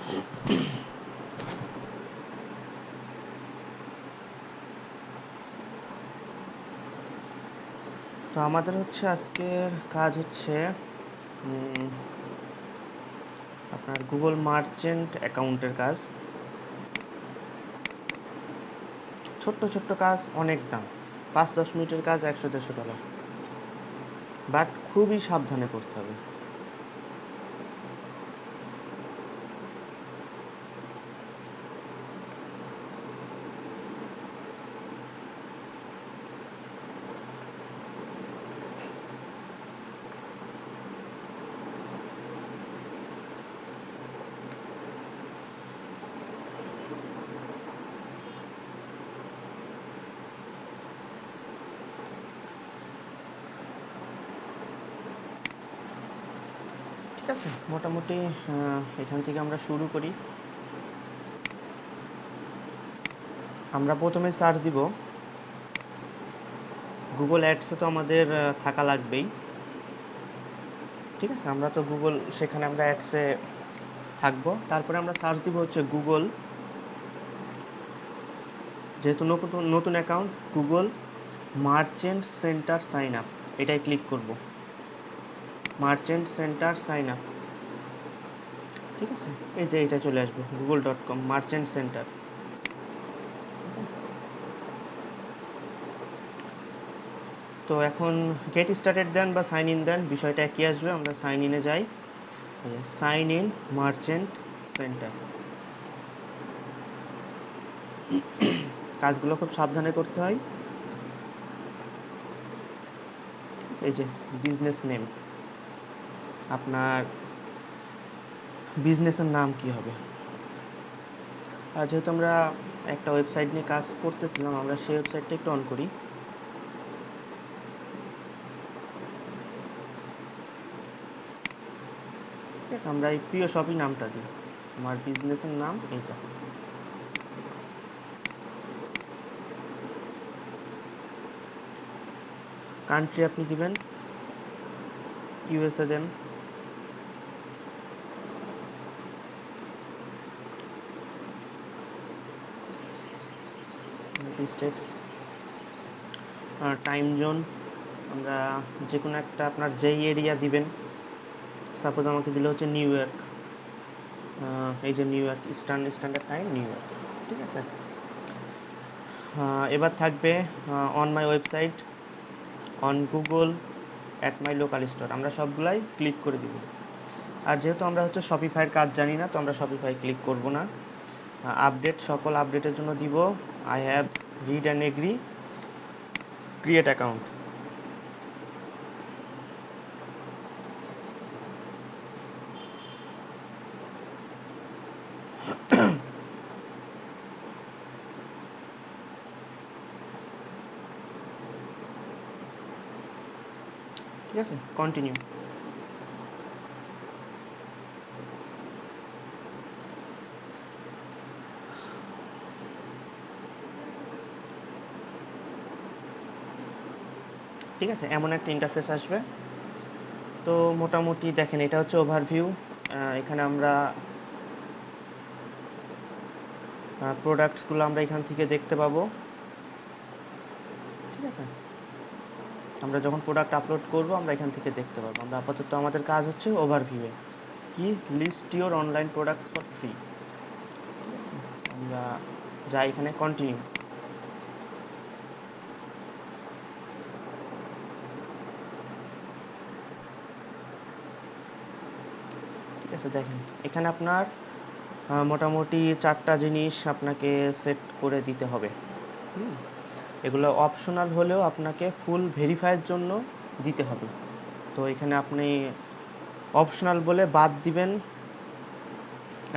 তো আমাদের হচ্ছে আজকের কাজ হচ্ছে আপনার গুগল মার্চেন্ট অ্যাকাউন্টের কাজ। ছোট্ট ছোট্ট কাজ, অনেক দাম। 5-10 মিনিটের কাজ, 100-150 টাকা। বাট খুবই সাবধানে করতে হবে। ঠিক আছে, মোটামুটি এখান থেকে আমরা শুরু করি। আমরা প্রথমে সার্চ দিব গুগল অ্যাডসে, তো আমাদের থাকা লাগবেই। ঠিক আছে, আমরা তো গুগল, সেখানে আমরা অ্যাডসে থাকবো। তারপরে আমরা সার্চ দিব হচ্ছে গুগল, যেহেতু নতুন নতুন account, Google merchant center sign up, এটাই ক্লিক করব। মার্চেন্ট সেন্টার সাইন আপ, ঠিক আছে, এই যে এটা চলে আসবে google.com মার্চেন্ট সেন্টার। তো এখন গেট স্টার্টেড দেন বা সাইন ইন দেন, বিষয়টা একই আসবে। আমরা সাইন ইনে যাই, সাইন ইন মার্চেন্ট সেন্টার। কাজগুলো খুব সাবধানে করতে হয়। এই যে বিজনেস নেম, আপনার বিজনেসের নাম কি হবে। আর যেহেতু আমরা একটা ওয়েবসাইট নিয়ে কাজ করতেছিলাম, আমরা সেই ওয়েবসাইটটা একটু অন করি। ঠিক আছে, আমরা এই প্রিয় শপি নামটা দিই, আমার বিজনেসের নাম এইটা। কান্ট্রি আপনি দিবেন ইউএসএ, দেন ইউনাইটেড স্টেটস। টাইম জোন আমরা যে কোনো একটা, আপনার যেই এরিয়া দিবেন। সাপোজ আমাকে দিলে হচ্ছে নিউ ইয়র্ক, এই যে new York, standard time new York. ঠিক আছে, এবার থাকবে on my website, on Google, at my local store. আমরা সবগুলাই ক্লিক করে দিব। আর যেহেতু আমরা হচ্ছে শপিফাইয়ের কাজ জানি না, তো আমরা শপিফাই ক্লিক করব না। আপডেট, সকল আপডেটের জন্য দিব I have read and agree, create account. ঠিক আছে, কন্টিনিউ। ঠিক আছে, এমন একটা ইন্টারফেস আসবে। তো মোটামুটি দেখেন, এটা হচ্ছে ওভারভিউ। এখানে আমরা প্রোডাক্টসগুলো আমরা এখান থেকে দেখতে পাবো। ঠিক আছে, আমরা যখন প্রোডাক্ট আপলোড করব, আমরা এখান থেকে দেখতে পাবো। আমরা আপাতত আমাদের কাজ হচ্ছে ওভারভিউয়ে, কি list your online products for free. ঠিক আছে, আমরা যাই এখানে, কন্টিনিউ। ঠিক আছে, দেখেন এখানে আপনার মোটামুটি 4টা জিনিস আপনাকে সেট করে দিতে হবে। এগুলো অপশনাল হলেও আপনাকে ফুল ভেরিফাইয়ের জন্য দিতে হবে। তো এখানে আপনি অপশনাল বলে বাদ দিবেন,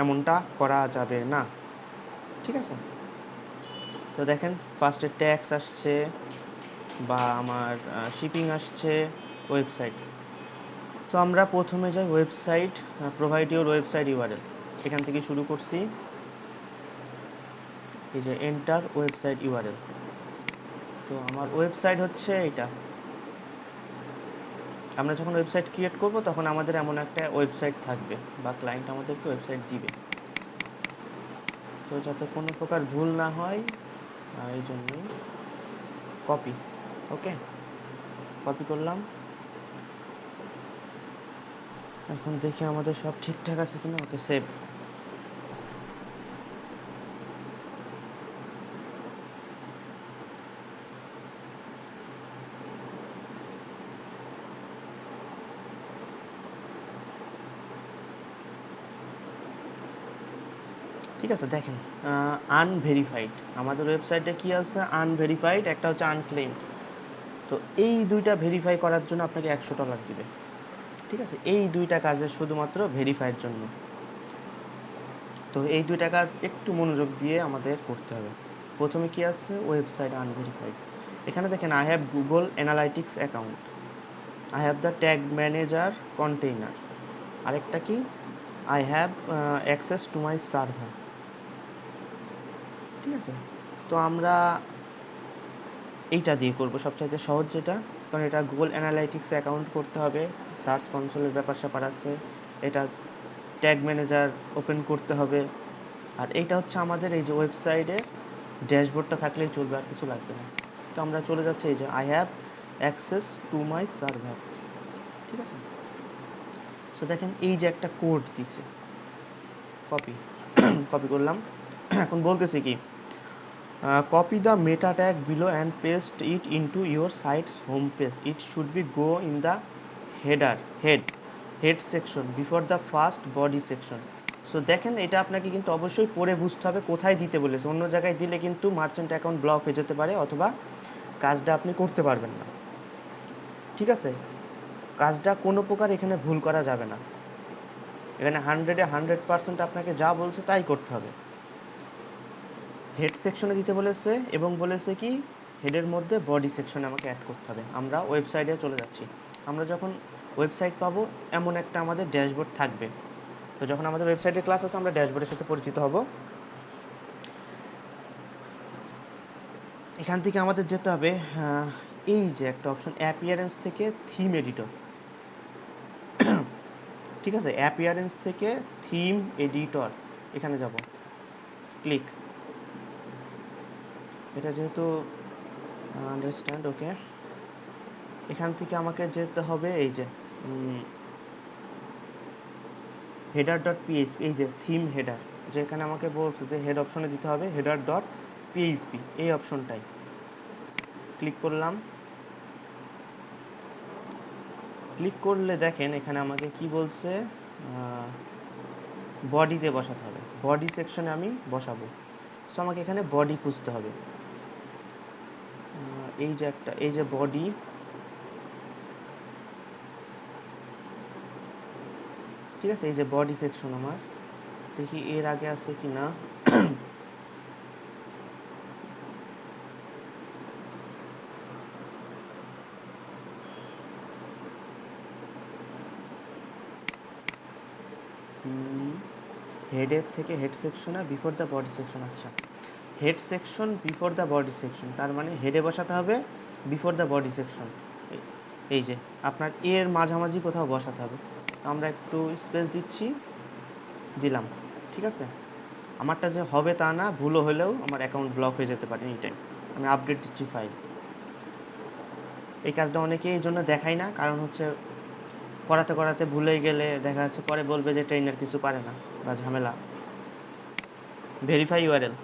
এমনটা করা যাবে না। ঠিক আছে, তো দেখেন ফার্স্টে ট্যাক্স আসছে, বা আমার শিপিং আসছে, ওয়েবসাইট। তো আমরা প্রথমে যাই website, provide your website URL, এখান থেকে শুরু করছি। এই যে এন্টার ওয়েবসাইট ইউআরএল। তো আমার ওয়েবসাইট হচ্ছে এটা। আমরা যখন ওয়েবসাইট ক্রিয়েট করব, তখন আমাদের এমন একটা ওয়েবসাইট থাকবে, বা ক্লায়েন্ট আমাদেরকে ওয়েবসাইট দিবে। তো যাতে কোনো প্রকার ভুল না হয় এই জন্যই কপি। ওকে, কপি করলাম। এখন দেখি আমাদের সব ঠিকঠাক আছে কিনা। ওকে, সেভ। ঠিক আছে, দেখেন আনভেরিফাইড আমাদের ওয়েবসাইটে কি আছে, আনভেরিফাইড, একটা হচ্ছে আনক্লেইমড। তো এই দুইটা ভেরিফাই করার জন্য আপনাকে $100 দিবে। ঠিক আছে, এই দুইটা কাজের শুধুমাত্র ভেরিফাইয়ের জন্য। তো এই দুইটা কাজ একটু মনোযোগ দিয়ে আমাদের করতে হবে। প্রথমে কি আছে, ওয়েবসাইট আনভেরিফাইড। এখানে দেখেন I have Google analytics account, I have the tag manager container, আরেকটা কি, I have access to my server. ঠিক আছে, তো আমরা এইটা দিয়ে করব সবচাইতে সহজ যেটা, কারণ এটা গুগল অ্যানালাইটিক্স অ্যাকাউন্ট করতে হবে, সার্চ কনসোলের ব্যাপার স্যাপার আছে, এটা ট্যাগ ম্যানেজার ওপেন করতে হবে, আর এইটা হচ্ছে আমাদের এই যে ওয়েবসাইটের ড্যাশবোর্ডটা থাকলেই চলবে, আর কিছু লাগবে না। তো আমরা চলে যাচ্ছি এই যে I have access to my server. ঠিক আছে, সো দেখেন এই যে একটা কোড দিছে, কপি কপি করলাম। এখন বলতেছি কি, copy the meta tag below and paste it into your site's home page. It should be go in the head section before the first body section. So দেখেন এটা আপনাকে কিন্তু অবশ্যই পড়ে বুঝতে হবে কোথায় দিতে বলেছে। অন্য জায়গায় দিলে কিন্তু মার্চেন্ট অ্যাকাউন্ট ব্লক হয়ে যেতে পারে, অথবা কাজটা আপনি করতে পারবেন না। ঠিক আছে, কাজটা কোনো প্রকার এখানে ভুল করা যাবে না। এখানে 100% আপনাকে যা বলছে তাই করতে হবে। হেড সেকশনে দিতে বলেছে, এবং বলেছে কি হেডের মধ্যে বডি সেকশনে আমাকে অ্যাড করতে হবে। আমরা ওয়েবসাইটে চলে যাচ্ছি। আমরা যখন ওয়েবসাইট পাবো এমন একটা আমাদের ড্যাশবোর্ড থাকবে। তো যখন আমাদের ওয়েবসাইটের ক্লাস আছে আমরা ড্যাশবোর্ডের সাথে পরিচিত হব। এখান থেকে আমাদের যেতে হবে এই যে একটা অপশন অ্যাপিয়ারেন্স থেকে থিম এডিটর। ঠিক আছে, অ্যাপিয়ারেন্স থেকে থিম এডিটর, এখানে যাব, ক্লিক। এটা যেহেতু আন্ডারস্ট্যান্ড, ওকে। এখান থেকে আমাকে যেতে হবে এই যে হেডার ডট পিএইচপি, এই যে থিম হেডার, যেখানে আমাকে বলছে যে হেড অপশনে দিতে হবে হেডার ডট পিএইচপি, এই অপশনটাই ক্লিক করলাম। ক্লিক করলে দেখেন এখানে আমাকে কি বলছে, বডিতে বসাতে হবে, বডি সেকশনে আমি বসাবো। সো আমাকে এখানে বডি খুঁজতে হবে। এই যে একটা, এই যে বডি, ঠিক আছে, এই যে বডি সেকশন আমার, দেখি এর আগে আছে কি না। হেডের থেকে হেড সেকশন আর বিফোর দ্য বডি সেকশন। আচ্ছা, head section before the body section, তার মানে হেডে বসাতে হবে, বিফোর দ্য বডি সেকশন এই যে আপনার এর মাঝামাঝি কোথাও বসাতে হবে। তো আমরা একটু স্পেস দিচ্ছি, দিলাম। ঠিক আছে, আমারটা যে হবে তা না, ভুলও হলেও আমার অ্যাকাউন্ট ব্লক হয়ে যেতে পারে এনি টাইম। আমি আপডেট দিচ্ছি ফাইল। এই কাজটা অনেকেই এই জন্য দেখাই না, কারণ হচ্ছে করাতে করাতে ভুলে গেলে দেখা যাচ্ছে পরে বলবে যে ট্রেনার কিছু পারে না বা ঝামেলা। ভেরিফাই ইউআরএল,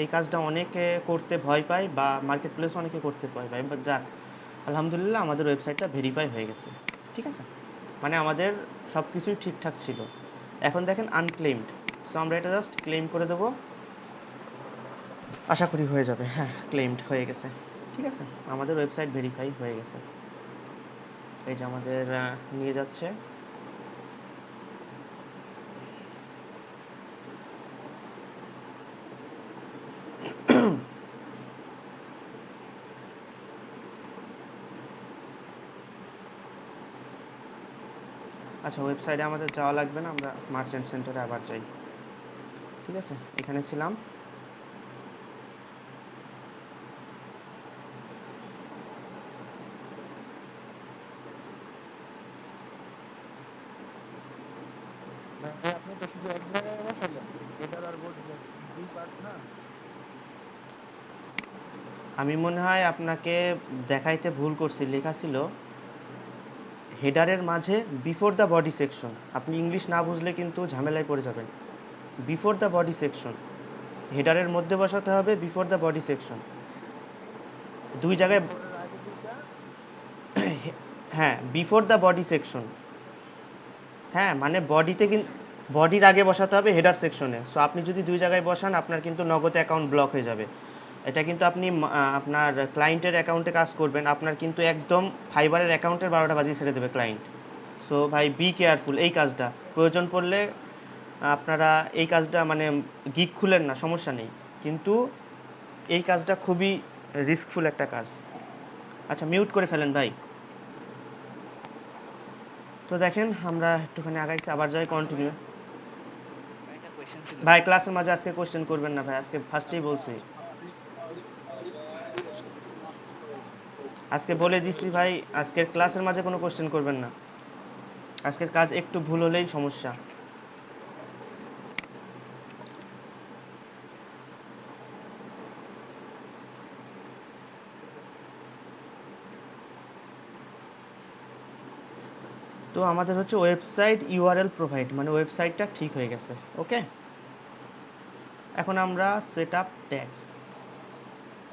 এই কাজটা অনেকে করতে ভয় পায়, বা মার্কেট প্লেসে অনেকে করতে ভয় পায়, বাট যাক, আলহামদুলিল্লাহ আমাদের ওয়েবসাইটটা ভেরিফাই হয়ে গেছে। ঠিক আছে, মানে আমাদের সব কিছুই ঠিকঠাক ছিল। এখন দেখেন আনক্লেইমড, সো আমরা এটা জাস্ট ক্লেম করে দেবো, আশা করি হয়ে যাবে। হ্যাঁ, ক্লেইমড হয়ে গেছে। ঠিক আছে, আমাদের ওয়েবসাইট ভেরিফাই হয়ে গেছে। এই যে আমাদের নিয়ে যাচ্ছে। আচ্ছা, ওয়েবসাইটে আমাদের যাওয়া লাগবে না, আমরা মার্চেন্ট সেন্টারে আবার যাই। ঠিক আছে, এখানে ছিলাম। আপনি তো শুধু এক জায়গায় বসালেন, হেডার আর বডি দুই পার্ট না। আমি মনে হয় আপনাকে দেখাইতে ভুল করছি, লেখা ছিল হেডারের মাঝে বিফোর দ্য বডি সেকশন। আপনি ইংলিশ না বুঝলে কিন্তু ঝামেলায় পড়ে যাবেন। বিফোর দ্য বডি সেকশন, হেডারের মধ্যে বসাতে হবে বিফোর দ্য বডি সেকশন। দুই জায়গায় বিফোরের আগে যেটা, হ্যাঁ, বিফোর দ্য বডি সেকশন। হ্যাঁ, মানে বডিতে কিন্তু বডির আগে বসাতে হবে হেডার সেকশনে। সো আপনি যদি দুই জায়গায় বসান আপনার কিন্তু নগদ অ্যাকাউন্ট ব্লক হয়ে যাবে। এটা কিন্তু আপনি আপনার ক্লায়েন্টের অ্যাকাউন্টে কাজ করবেন, আপনার কিন্তু একদম ফাইবারের অ্যাকাউন্টের 12টা বাজিয়ে ছেড়ে দেবে ক্লায়েন্ট। সো ভাই বি কেয়ারফুল, এই কাজটা প্রয়োজন পড়লে আপনারা এই কাজটা মানে গিগ খুলেন না, সমস্যা নেই, কিন্তু এই কাজটা খুবই রিস্কফুল একটা কাজ। আচ্ছা, মিউট করে ফেলেন ভাই। তো দেখেন আমরা একটুখানি আগাইছি, আবার যাই কন্টিনিউ। একটা কোয়েশ্চেন ছিল ভাই ক্লাসের মাঝে আজকে কোশ্চেন করবেন না ভাই, আজকে ফার্স্টেই বলছি, আজকে বলে দিছি ভাই, আজকের ক্লাসের মাঝে কোনো কোশ্চেন করবেন না। আজকের কাজ একটু ভুল হলেই সমস্যা। তো আমাদের হচ্ছে ওয়েবসাইট ইউআরএল প্রোভাইড, মানে ওয়েবসাইটটা ঠিক হয়ে গেছে। ওকে, এখন আমরা সেট আপ ট্যাক্স,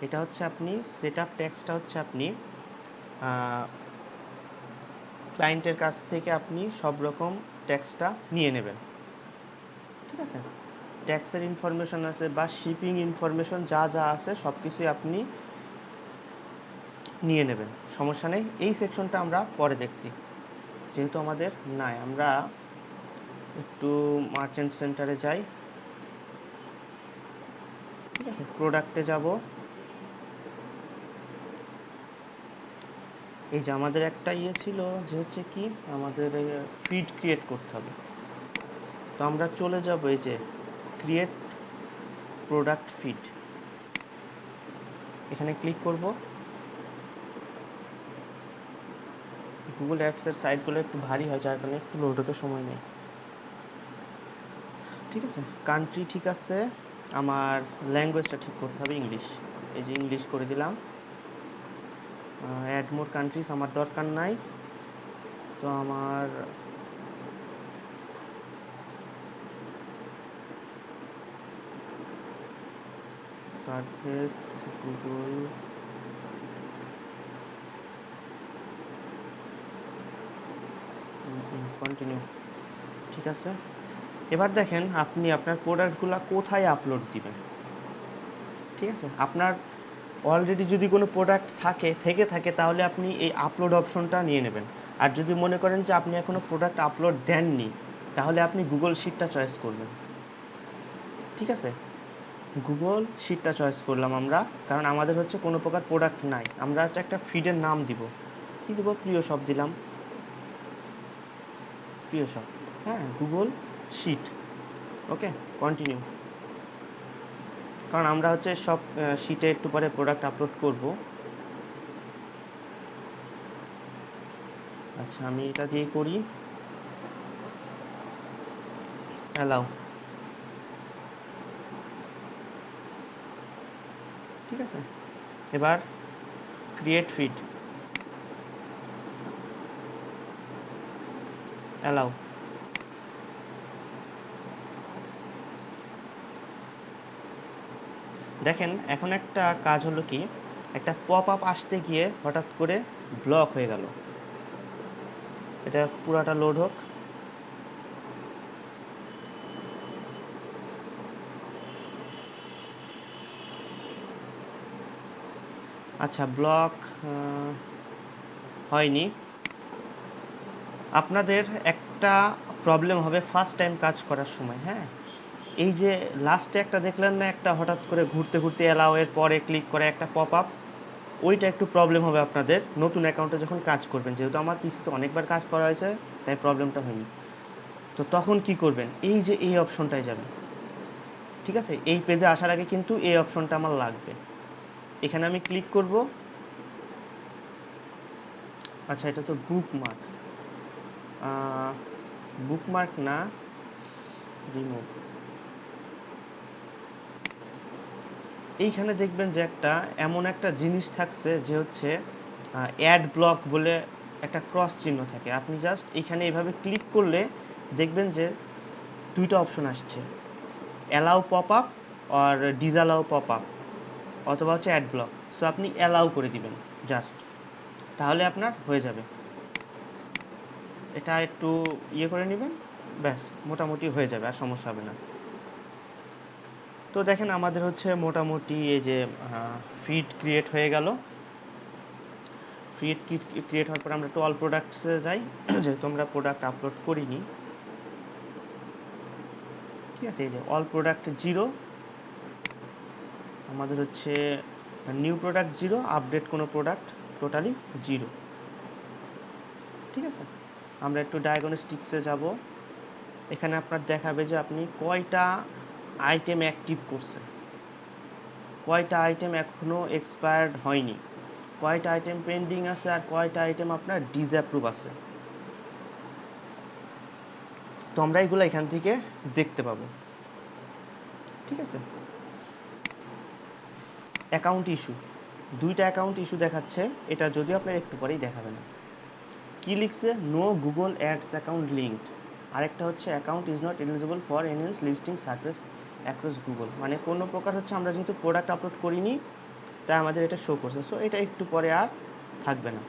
এটা হচ্ছে আপনি সেট আপ ট্যাক্সটা হচ্ছে আপনি ক্লায়েন্টের কাছ থেকে আপনি সব রকম ট্যাক্সটা নিয়ে নেবেন। ঠিক আছে, ট্যাক্সের ইনফরমেশন আছে বা শিপিং ইনফরমেশন যা যা আছে সব কিছুই আপনি নিয়ে নেবেন, সমস্যা নেই। এই সেকশনটা আমরা পরে দেখছি, যেহেতু আমাদের নাই। আমরা একটু মার্চেন্ট সেন্টারে যাই। ঠিক আছে, প্রোডাক্টে যাব। এই যে আমাদের একটা ইয়ে ছিল যে হচ্ছে কি আমাদের ফিড ক্রিয়েট করতে হবে। তো আমরা চলে যাব এই যে ক্রিয়েট প্রোডাক্ট ফিড, এখানে ক্লিক করব। গুগল অ্যাডসের সাইটগুলো একটু ভারী হয়, যার কারণে একটু লোড হতে সময় নেই। ঠিক আছে, কান্ট্রি ঠিক আছে, আমার ল্যাঙ্গুয়েজটা ঠিক করতে হবে ইংলিশ। এই যে ইংলিশ করে দিলাম। অ্যাড মোর কান্ট্রিজ আমার দরকার নাই, তো আমার সার্ফেস গুগল কন্টিনিউ। ঠিক আছে, এবার দেখেন আপনি আপনার প্রোডাক্টগুলো কোথায় আপলোড দিবেন। ঠিক আছে, আপনার অলরেডি যদি কোনো প্রোডাক্ট থেকে থাকে তাহলে আপনি এই আপলোড অপশনটা নিয়ে নেবেন। আর যদি মনে করেন যে আপনি এখনও প্রোডাক্ট আপলোড দেননি, তাহলে আপনি গুগল শিটটা চয়েস করবেন। ঠিক আছে, গুগল শিটটা চয়েস করলাম আমরা, কারণ আমাদের হচ্ছে কোনো প্রকার প্রোডাক্ট নাই। আমরা হচ্ছে একটা ফিডের নাম দিব, কি দিব, প্রিয় সব দিলাম, প্রিয় সব। হ্যাঁ, গুগল শিট। ওকে, কন্টিনিউ। কারণ আমরা হচ্ছে সব শিটে একটু পরে প্রোডাক্ট আপলোড করব। আচ্ছা, আমি এটা দিয়ে করি, অ্যালাউ। ঠিক আছে, এবার ক্রিয়েট ফিড, অ্যালাউ। দেখেন এখন একটা কাজ হলো কি, একটা পপ আপ আসতে গিয়ে হঠাৎ করে ব্লক হয়ে গেল। এটা পুরাটা লোড হোক। আচ্ছা, ব্লক হয়নি। আপনাদের একটা প্রবলেম হবে ফার্স্ট টাইম কাজ করার সময়। হ্যাঁ, এই যে লাস্টে একটা দেখলেন না, একটা হঠাৎ করে ঘুরতে ঘুরতে অ্যালাউ এর পরে ক্লিক করে একটা পপ আপ, ওইটা একটু প্রবলেম হবে আপনাদের নতুন অ্যাকাউন্টে যখন কাজ করবেন। যেহেতু আমার পিসিতে অনেকবার কাজ করা হয়েছে, তাই প্রবলেমটা হয়নি। তো তখন কি করবেন, এই যে এই অপশনটায় যাবেন। ঠিক আছে, এই পেজে আসার আগে কিন্তু এই অপশনটা আমার লাগবে। এখানে আমি ক্লিক করব। আচ্ছা, এটা তো বুকমার্ক, বুকমার্ক না, রিমুভ। এইখানে দেখবেন যে এমন একটা জিনিস থাকছে যে হচ্ছে অ্যাড ব্লক বলে একটা ক্রস চিহ্ন থাকে। আপনি জাস্ট এখানে এইভাবে ক্লিক করলে দেখবেন যে দুইটা অপশন আসছে, অ্যালাউ পপ আপ আর ডিসঅ্যালাউ পপ আপ, অথবা হচ্ছে অ্যাড ব্লক। সো আপনি অ্যালাউ করে দিবেন জাস্ট, তাহলে আপনার হয়ে যাবে। এটা একটু ইয়ে করে নেবেন, ব্যাস মোটামুটি হয়ে যাবে, আর সমস্যা হবে না। তো দেখেন আমাদের হচ্ছে মোটামুটি এই যে ফিড ক্রিয়েট হয়ে গেল। ফিড ক্রিয়েট হওয়ার পর আমরা একটু অল প্রোডাক্টসে যাই, যেহেতু আমরা প্রোডাক্ট আপলোড করিনি। ঠিক আছে, এই যে অল প্রোডাক্ট 0, আমাদের হচ্ছে নিউ প্রোডাক্ট 0, আপডেট কোনো প্রোডাক্ট টোটালি 0। ঠিক আছে, আমরা একটু ডায়াগনস্টিক্সে যাব। এখানে আপনার দেখাবে যে আপনি কয়টা আইটেম অ্যাক্টিভ করছেন, কয়টা আইটেম এখনও এক্সপায়ার্ড হয়নি, কয়টা আইটেম পেন্ডিং আছে, আর কয়টা আইটেম আপনার ডিসঅ্যাপ্রুভ আছে। তো আমরা এগুলো এখান থেকে দেখতে পাবো। ঠিক আছে, অ্যাকাউন্ট ইস্যু, দুইটা অ্যাকাউন্ট ইস্যু দেখাচ্ছে। এটা যদিও আপনার একটু পরেই দেখাবে না। কি লিখছে? No Google ads account linked. আরেকটা হচ্ছে account is not eligible for enhanced listing service across Google. মানে কোনো প্রকার হচ্ছে আমরা যেহেতু প্রোডাক্ট আপলোড করিনি, তাই আমাদের এটা শো করছে। সো এটা একটু পরে আর থাকবে না।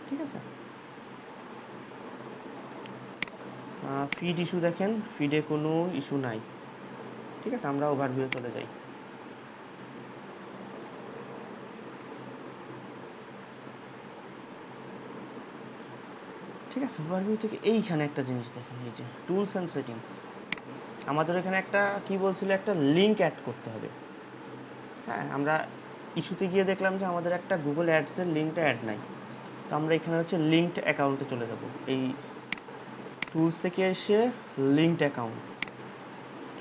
ঠিক আছে, ফিড ইস্যু দেখেন, ফিডে কোনো ইস্যু নাই। ঠিক আছে, আমরা ওভারভিউ চলে যাই। ঠিক আছে, ওভারভিউ থেকে এইখানে একটা জিনিস দেখেন, এই যে টুলস অ্যান্ড সেটিংস। আমাদের এখানে একটা কি বলছিল, একটা লিঙ্ক অ্যাড করতে হবে। হ্যাঁ, আমরা ইস্যুতে গিয়ে দেখলাম যে আমাদের একটা গুগল অ্যাডসের লিঙ্কটা অ্যাড নাই। তো আমরা এখানে হচ্ছে লিঙ্কড অ্যাকাউন্টে চলে যাব। এই টুলস থেকে এসে লিঙ্কড অ্যাকাউন্ট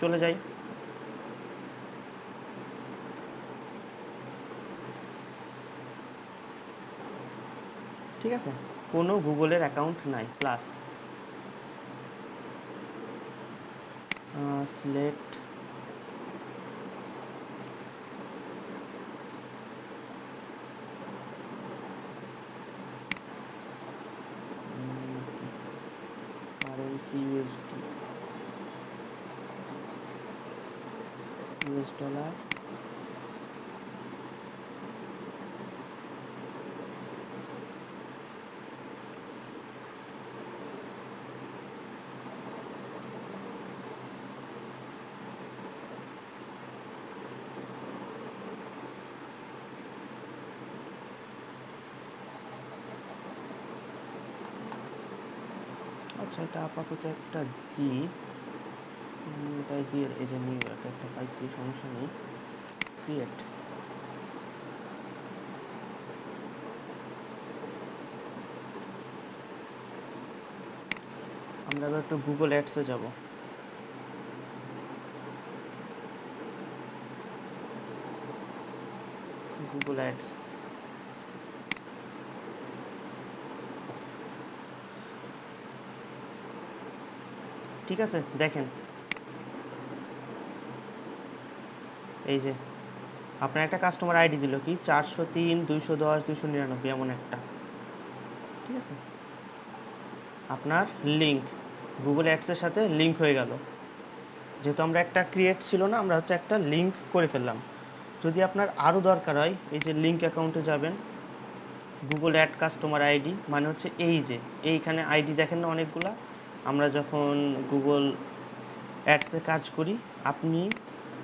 চলে যাই। ঠিক আছে, কোনো গুগলের অ্যাকাউন্ট নাই। Plus select currency USD, US dollar. আচ্ছা, এটা আপাতত একটা দিই, এটাই দিয়ে এই যে নিউ একটা পাইছি, সমস্যা নেই। ক্রিয়েট। আমরা এবার একটু গুগল অ্যাডসে যাব। গুগল অ্যাডস, ঠিক আছে, দেখেন এই যে আপনার একটা কাস্টমার আইডি দিল কি 403-210-299 এমন একটা। ঠিক আছে, আপনার লিঙ্ক গুগল অ্যাডসের সাথে লিঙ্ক হয়ে গেল। যেহেতু আমরা একটা ক্রিয়েট ছিল না, আমরা হচ্ছে একটা লিঙ্ক করে ফেললাম। যদি আপনার আরও দরকার হয়, এই যে লিঙ্ক অ্যাকাউন্টে যাবেন, গুগল অ্যাড কাস্টমার আইডি, মানে হচ্ছে এই যে এইখানে আইডি দেখেন না অনেকগুলা। আমরা যখন গুগল অ্যাডসে কাজ করি, আপনি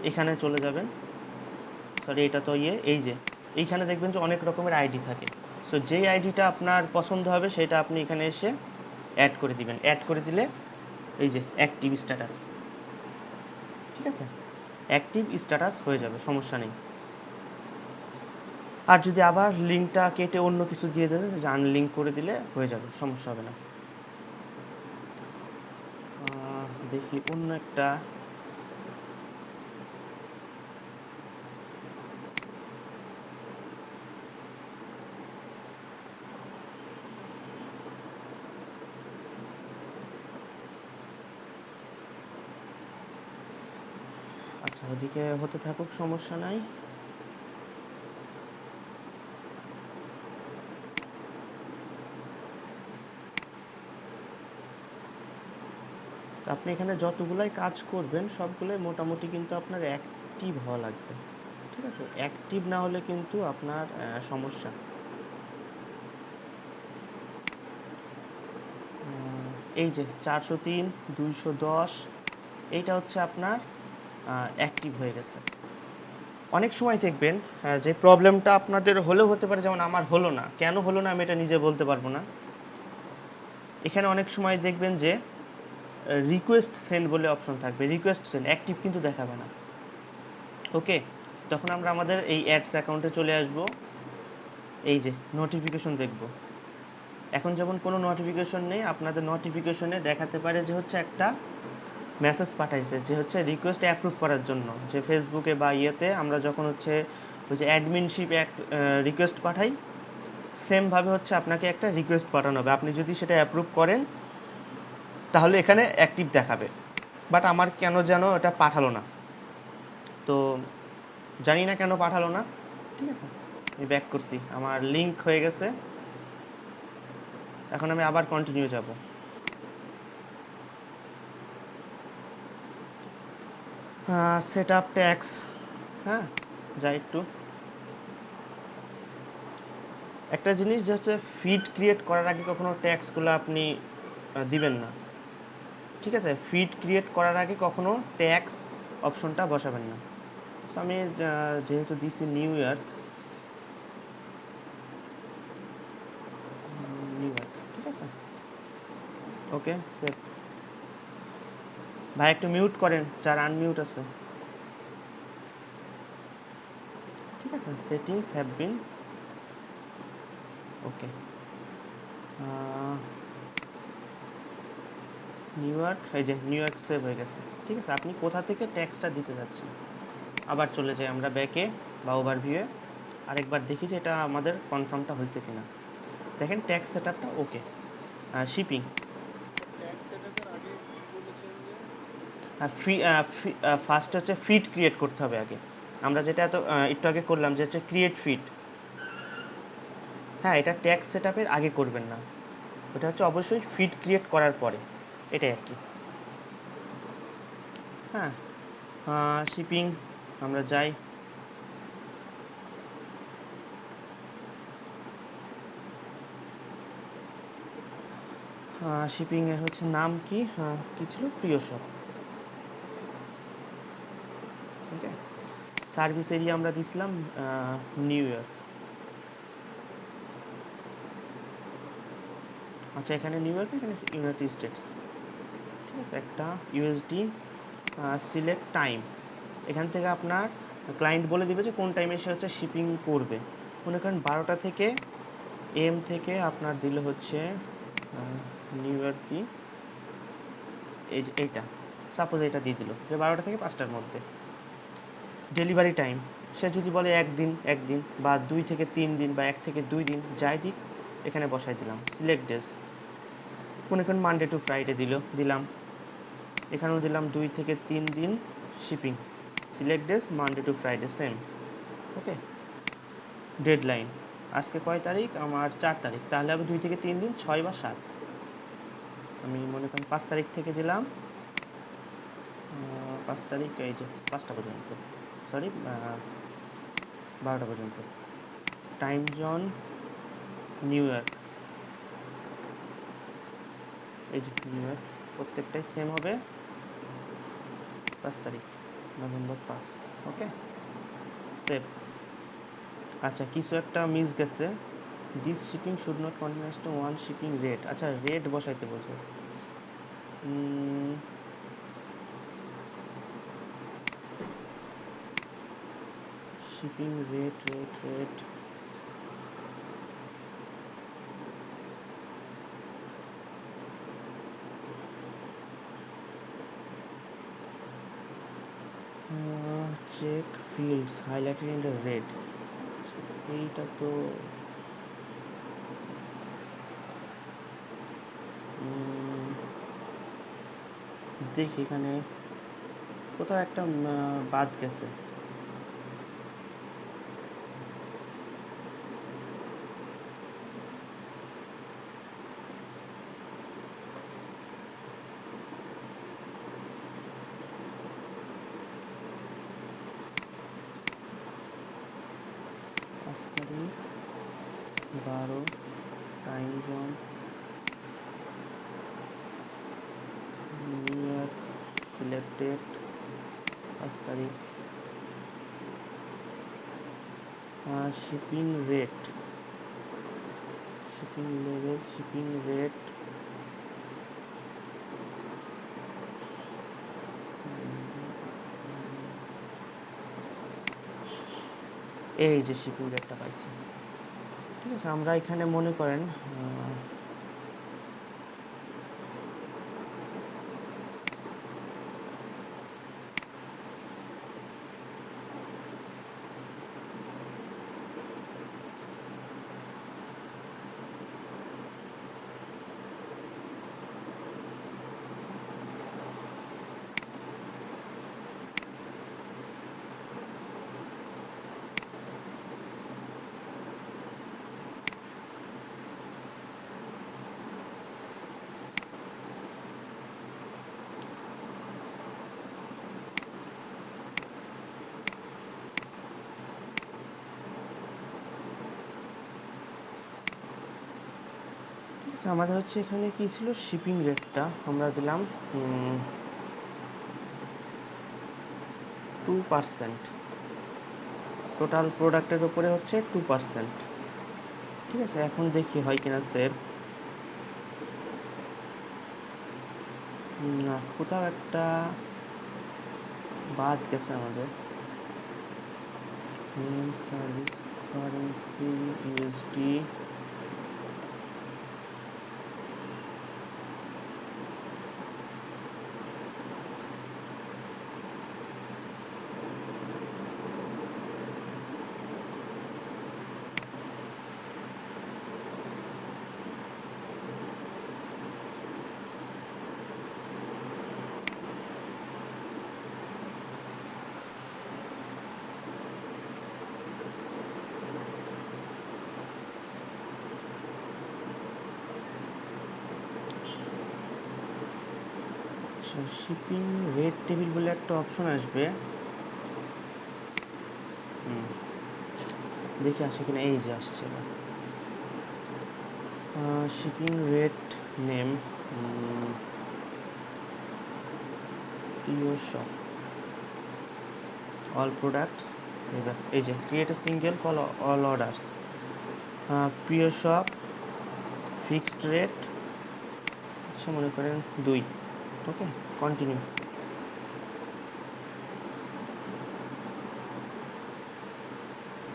এখানে চলে যাবেন। সরি, এটা তো এই যে এইখানে দেখবেন যে অনেক রকমের আইডি থাকে। সো যেই আইডিটা আপনার পছন্দ হবে সেটা আপনি এখানে এসে অ্যাড করে দিবেন। অ্যাড করে দিলে এই যে অ্যাক্টিভ স্ট্যাটাস। ঠিক আছে, অ্যাক্টিভ স্ট্যাটাস হয়ে যাবে, সমস্যা নেই। আর যদি আবার লিঙ্কটা কেটে অন্য কিছু দিয়ে দেন, যে আনলিঙ্ক করে দিলে হয়ে যাবে, সমস্যা হবে না। দেখি অন্য একটা, আচ্ছা, ওদিকে হতে থাকুক, সমস্যা নাই। তো আপনি এখানে যতগুলাই কাজ করবেন সবগুলোই মোটামুটি কিন্তু আপনার অ্যাক্টিভ হওয়া লাগবে, ঠিক আছে? অ্যাক্টিভ না হলে কিন্তু আপনার সমস্যা। এই যে 403, 210, এইটা হচ্ছে আপনার অ্যাক্টিভ হয়ে গেছে। অনেক সময় দেখবেন যে প্রবলেমটা আপনাদের হলেও হতে পারে, যেমন আমার হলো না। কেন হলো না আমি এটা নিজে বলতে পারবো না। এখানে অনেক সময় দেখবেন যে রিকোয়েস্ট সেন্ড বলে অপশন থাকবে, রিকোয়েস্ট সেন্ড অ্যাক্টিভ কিন্তু দেখাবে না। ওকে, তখন আমরা আমাদের এই অ্যাডস অ্যাকাউন্টে চলে আসব, এই যে নোটিফিকেশন দেখব। এখন যেমন কোনো নোটিফিকেশন নেই, আপনাদের নোটিফিকেশনে দেখাতে পারে যে হচ্ছে একটা মেসেজ পাঠাইছে যে হচ্ছে রিকোয়েস্ট অ্যাপ্রুভ করার জন্য, যে ফেসবুকে বা ইয়েতে আমরা যখন হচ্ছে ওই যে অ্যাডমিনশিপ রিকোয়েস্ট পাঠাই, সেমভাবে হচ্ছে আপনাকে একটা রিকোয়েস্ট পাঠানো হবে। আপনি যদি সেটা অ্যাপ্রুভ করেন তাহলে এখানে অ্যাক্টিভ দেখাবে। বাট আমার কেন যেন এটা পাঠালো না, তো জানি না কেন পাঠালো না। ঠিক আছে, আমি ব্যাক করছি, আমার লিঙ্ক হয়ে গেছে। এখন আমি আবার কন্টিনিউ যাব। সেট আপ ট্যাক্স, হ্যাঁ যাই একটু। একটা জিনিস যে হচ্ছে ফিড ক্রিয়েট করার আগে কখনো ট্যাক্সগুলো আপনি দিবেন না, ঠিক আছে? ফিড ক্রিয়েট করার আগে কখনো ট্যাক্স অপশনটা বসাবেন না। সো আমি যেহেতু দিছি নিউ ইয়র্ক, ঠিক আছে, ওকে সেভ। ভাই একটু মিউট করেন যার আনমিউট আছে, ঠিক আছে? Settings have been, okay. New York, এই যে নিউ ইয়র্ক সেভ হয়ে গেছে, ঠিক আছে? আপনি কোথা থেকে ট্যাক্সটা দিতে যাচ্ছেন। আবার চলে যাই আমরা ব্যাকে বা ওভারভিউয়ে, আরেকবার দেখি যে এটা আমাদের কনফার্মটা হয়েছে কিনা। দেখেন ট্যাক্স সেটআপটা ওকে। শিপিং, ট্যাক্স সেটআপের আগে কি বলেছেন যে? ফার্স্ট হচ্ছে ফিড ক্রিয়েট করতে হবে আগে। আমরা যেটা একটু আগে করলাম যে হচ্ছে ক্রিয়েট ফিড, হ্যাঁ এটা ট্যাক্স সেটআপের আগে করবেন না, ওটা হচ্ছে অবশ্যই ফিড ক্রিয়েট করার পরে, এটাই আর কি। হ্যাঁ, শিপিং আমরা যাই। শিপিং এর হচ্ছে নাম কি, কি ছিল, প্রিয় শপ। ওকে, সার্ভিস এরিয়া আমরা দিছিলাম নিউ ইয়র্ক। আচ্ছা, এখানে নিউ ইয়র্ক, এখানে ইউনাইটেড স্টেটস, ঠিক আছে। একটা ইউএসডি, সিলেক্ট টাইম, এখান থেকে আপনার ক্লায়েন্ট বলে দিবে যে কোন টাইমে সে হচ্ছে শিপিং করবে। মনে করেন 12টা থেকে এম থেকে আপনার দিলে হচ্ছে নিউ ইয়র্ক দি, এই যে এইটা সাপোজ এটা দিয়ে দিল যে 12টা থেকে 5টার মধ্যে। ডেলিভারি টাইম সে যদি বলে একদিন বা 2 থেকে 3 দিন বা 1 থেকে 2 দিন, যাই দিক এখানে বসাই দিলাম। সিলেক্ট ডেজ, মনে করেন মানডে টু ফ্রাইডে দিলাম, এখানেও দিলাম 2 থেকে 3 দিন shipping. Select days Monday to Friday same, okay. Deadline আজকে কয় তারিখ, আমার 4 তারিখ, তাহলে হবে 2 থেকে 3 দিন, 6 বা 7। আমি মনে করেন 5 তারিখ থেকে দিলাম, 5 তারিখ এই যে 5টা পর্যন্ত, সরি 12টা পর্যন্ত। টাইম জোন নিউ ইয়র্ক, এই যে নিউ ইয়র্ক, প্রত্যেকটাই সেম হবে 5 তারিখ, নভেম্বর 5, ওকে সেভ। আচ্ছা, কিছু একটা মিস গেছে, this shipping should not continues to one shipping rate. আচ্ছা, রেট বসাইতে বলছে। Shipping rate, check fields highlighted in the red. এইটা তো দেখি এখানে কোথাও একটা বাদ গেছে। পাঁচ তারিখ 12 time zone new York selected 5 তারিখ shipping rate shipping level shipping rate এই যে শিপিং রেটটা পাইছি। ঠিক আছে, আমরা এখানে মনে করেন আমাদের হচ্ছে এখানে কি ছিল, শিপিং রেটটা আমরা দিলাম 2%। টোটাল প্রোডাক্টের উপরে হচ্ছে 2%। ঠিক আছে, এখন দেখি হয় কিনা সেভ। না, কোথাও একটা বাদ গেছে আমাদের। Service currency USD shipping rate table বলে একটা অপশন আসবে। দেখি আসে কিনা। এই যে আসছে shipping rate name PO shop all products. এই যে create a single for all orders, PO shop fixed rate মনে করেন 2। Okay, continue.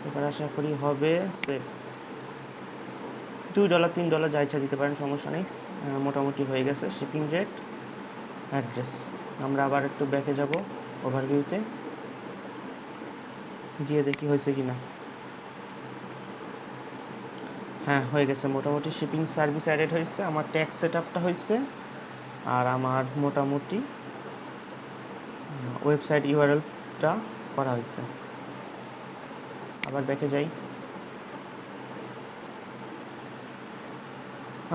এবার আশা করি হবে সেভ। $2 $3 যা ইচ্ছা দিতে পারেন, সমস্যা নেই। মোটামুটি হয়ে গেছে শিপিং রেট অ্যাড্রেস। আমরা আবার একটু ব্যাকে যাব, ওভারভিউতে গিয়ে দেখি হয়েছে কিনা। হ্যাঁ, হয়ে গেছে মোটামুটি। শিপিং সার্ভিস অ্যাডেড হয়েছে, আমার ট্যাক্স সেট আপটা হয়েছে, আর আমার মোটামুটি ওয়েবসাইট ইউআরএলটা করা হয়েছে। আবার ব্যাকে যাই।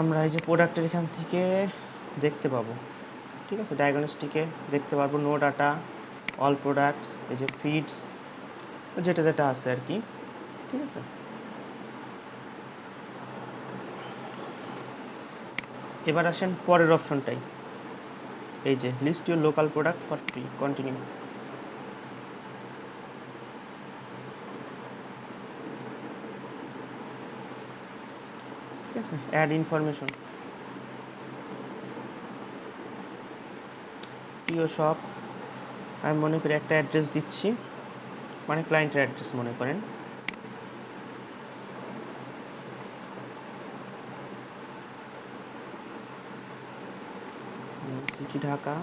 আমরা এই যে প্রোডাক্টের এখান থেকে দেখতে পাবো। ঠিক আছে, ডায়াগনস্টিকে দেখতে পারবো নো ডাটা, অল প্রোডাক্টস, এই যে ফিডস, যেটা যেটা আছে আর কি। ঠিক আছে, এবার আসেন পরের অপশনটাই। এই যে list your local product for free, continue. ঠিক আছে, অ্যাড ইনফরমেশন, পিও শপ। আমি মনে করি একটা অ্যাড্রেস দিচ্ছি, মানে ক্লায়েন্টের অ্যাড্রেস মনে করেন। City Dhaka,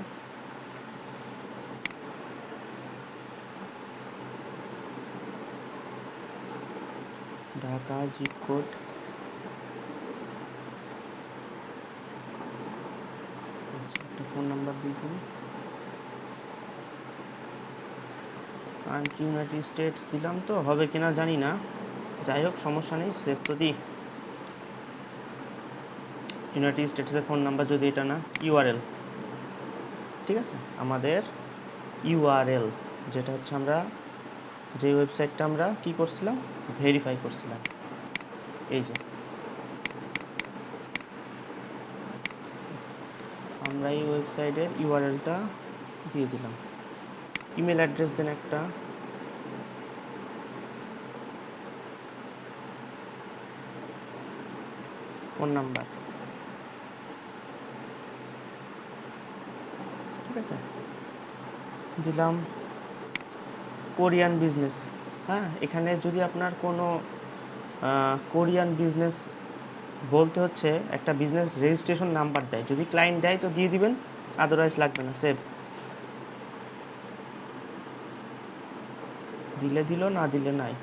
Dhaka zip code একটা ফোন নাম্বার দিয়ে দিন। ইউনাইটেড স্টেটস দিলাম তো হবে কিনা জানি না, যাই হোক সমস্যা নেই, সেভ তো দিই। ইউনাইটেড স্টেটসের ফোন নাম্বার যদি এটা না, ইউআরএল, ঠিক আছে, আমাদের ইউআরএল যেটা হচ্ছে আমরা যে ওয়েবসাইটটা আমরা কি করছিলাম, ভেরিফাই করছিলাম, এই যে আমরা এই ওয়েবসাইটের ইউআরএলটা দিয়ে দিলাম। ইমেল অ্যাড্রেস দেন একটা, ফোন নাম্বার, ঠিক আছে, দিলাম কোরিয়ান বিজনেস। হ্যাঁ, এখানে যদি আপনার কোনো কোরিয়ান বিজনেস বলতে হচ্ছে একটা বিজনেস রেজিস্ট্রেশন নাম্বার দেয়, যদি ক্লায়েন্ট দেয় তো দিয়ে দিবেন, আদারওয়াইজ লাগবে না, সেভ দিলে দিল, না দিলে নাই,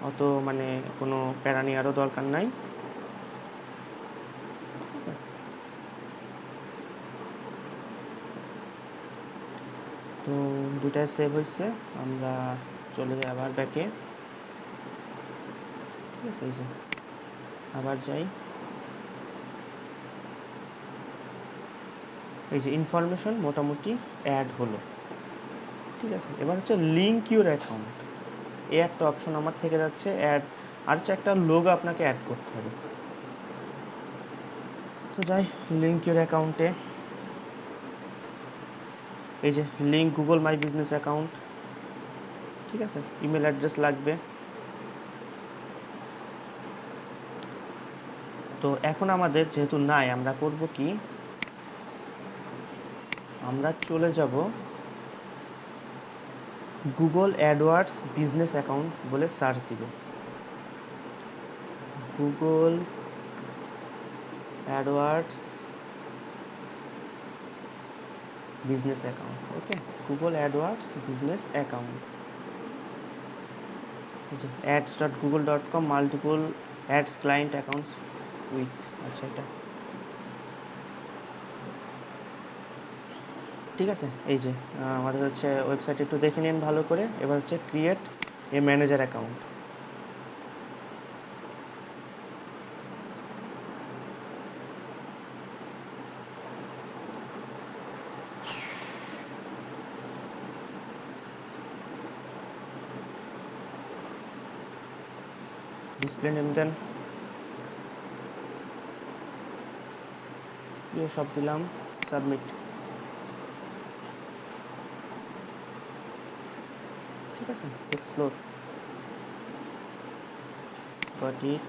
অত মানে কোনো প্যারা নেওয়ারও দরকার নাই। তো দুটাই সেভ হয়েছে, আমরা চলে যাই আবার ব্যাকে, ঠিক আছে, এই যে আবার যাই, এই যে ইনফরমেশন মোটামুটি অ্যাড হলো, ঠিক আছে। এবার হচ্ছে লিঙ্ক ইউর অ্যাকাউন্ট, এই একটা অপশন আমার থেকে যাচ্ছে, অ্যাড, আর হচ্ছে একটা লোগো আপনাকে অ্যাড করতে হবে। তো যাই লিঙ্ক ইউর অ্যাকাউন্টে, এই যে link Google my business account, ঠিক আছে, ইমেল অ্যাড্রেস লাগবে। তো এখন আমাদের যেহেতু নাই, আমরা করব কি, আমরা চলে যাব গুগল অ্যাডওয়ার্ডস বিজনেস অ্যাকাউন্ট বলে সার্চ দিব, Google AdWords business account, okay, Google AdWords business account, ads.google.com multiple ads client accounts with, আচ্ছা এটা ঠিক আছে। এই যে আমাদের হচ্ছে ওয়েবসাইট একটু দেখে নিন ভালো করে। এবার হচ্ছে create a manager account, display name then, সব দিলাম, সাবমিট, ঠিক আছে, এক্সপ্লোর, গট ইট,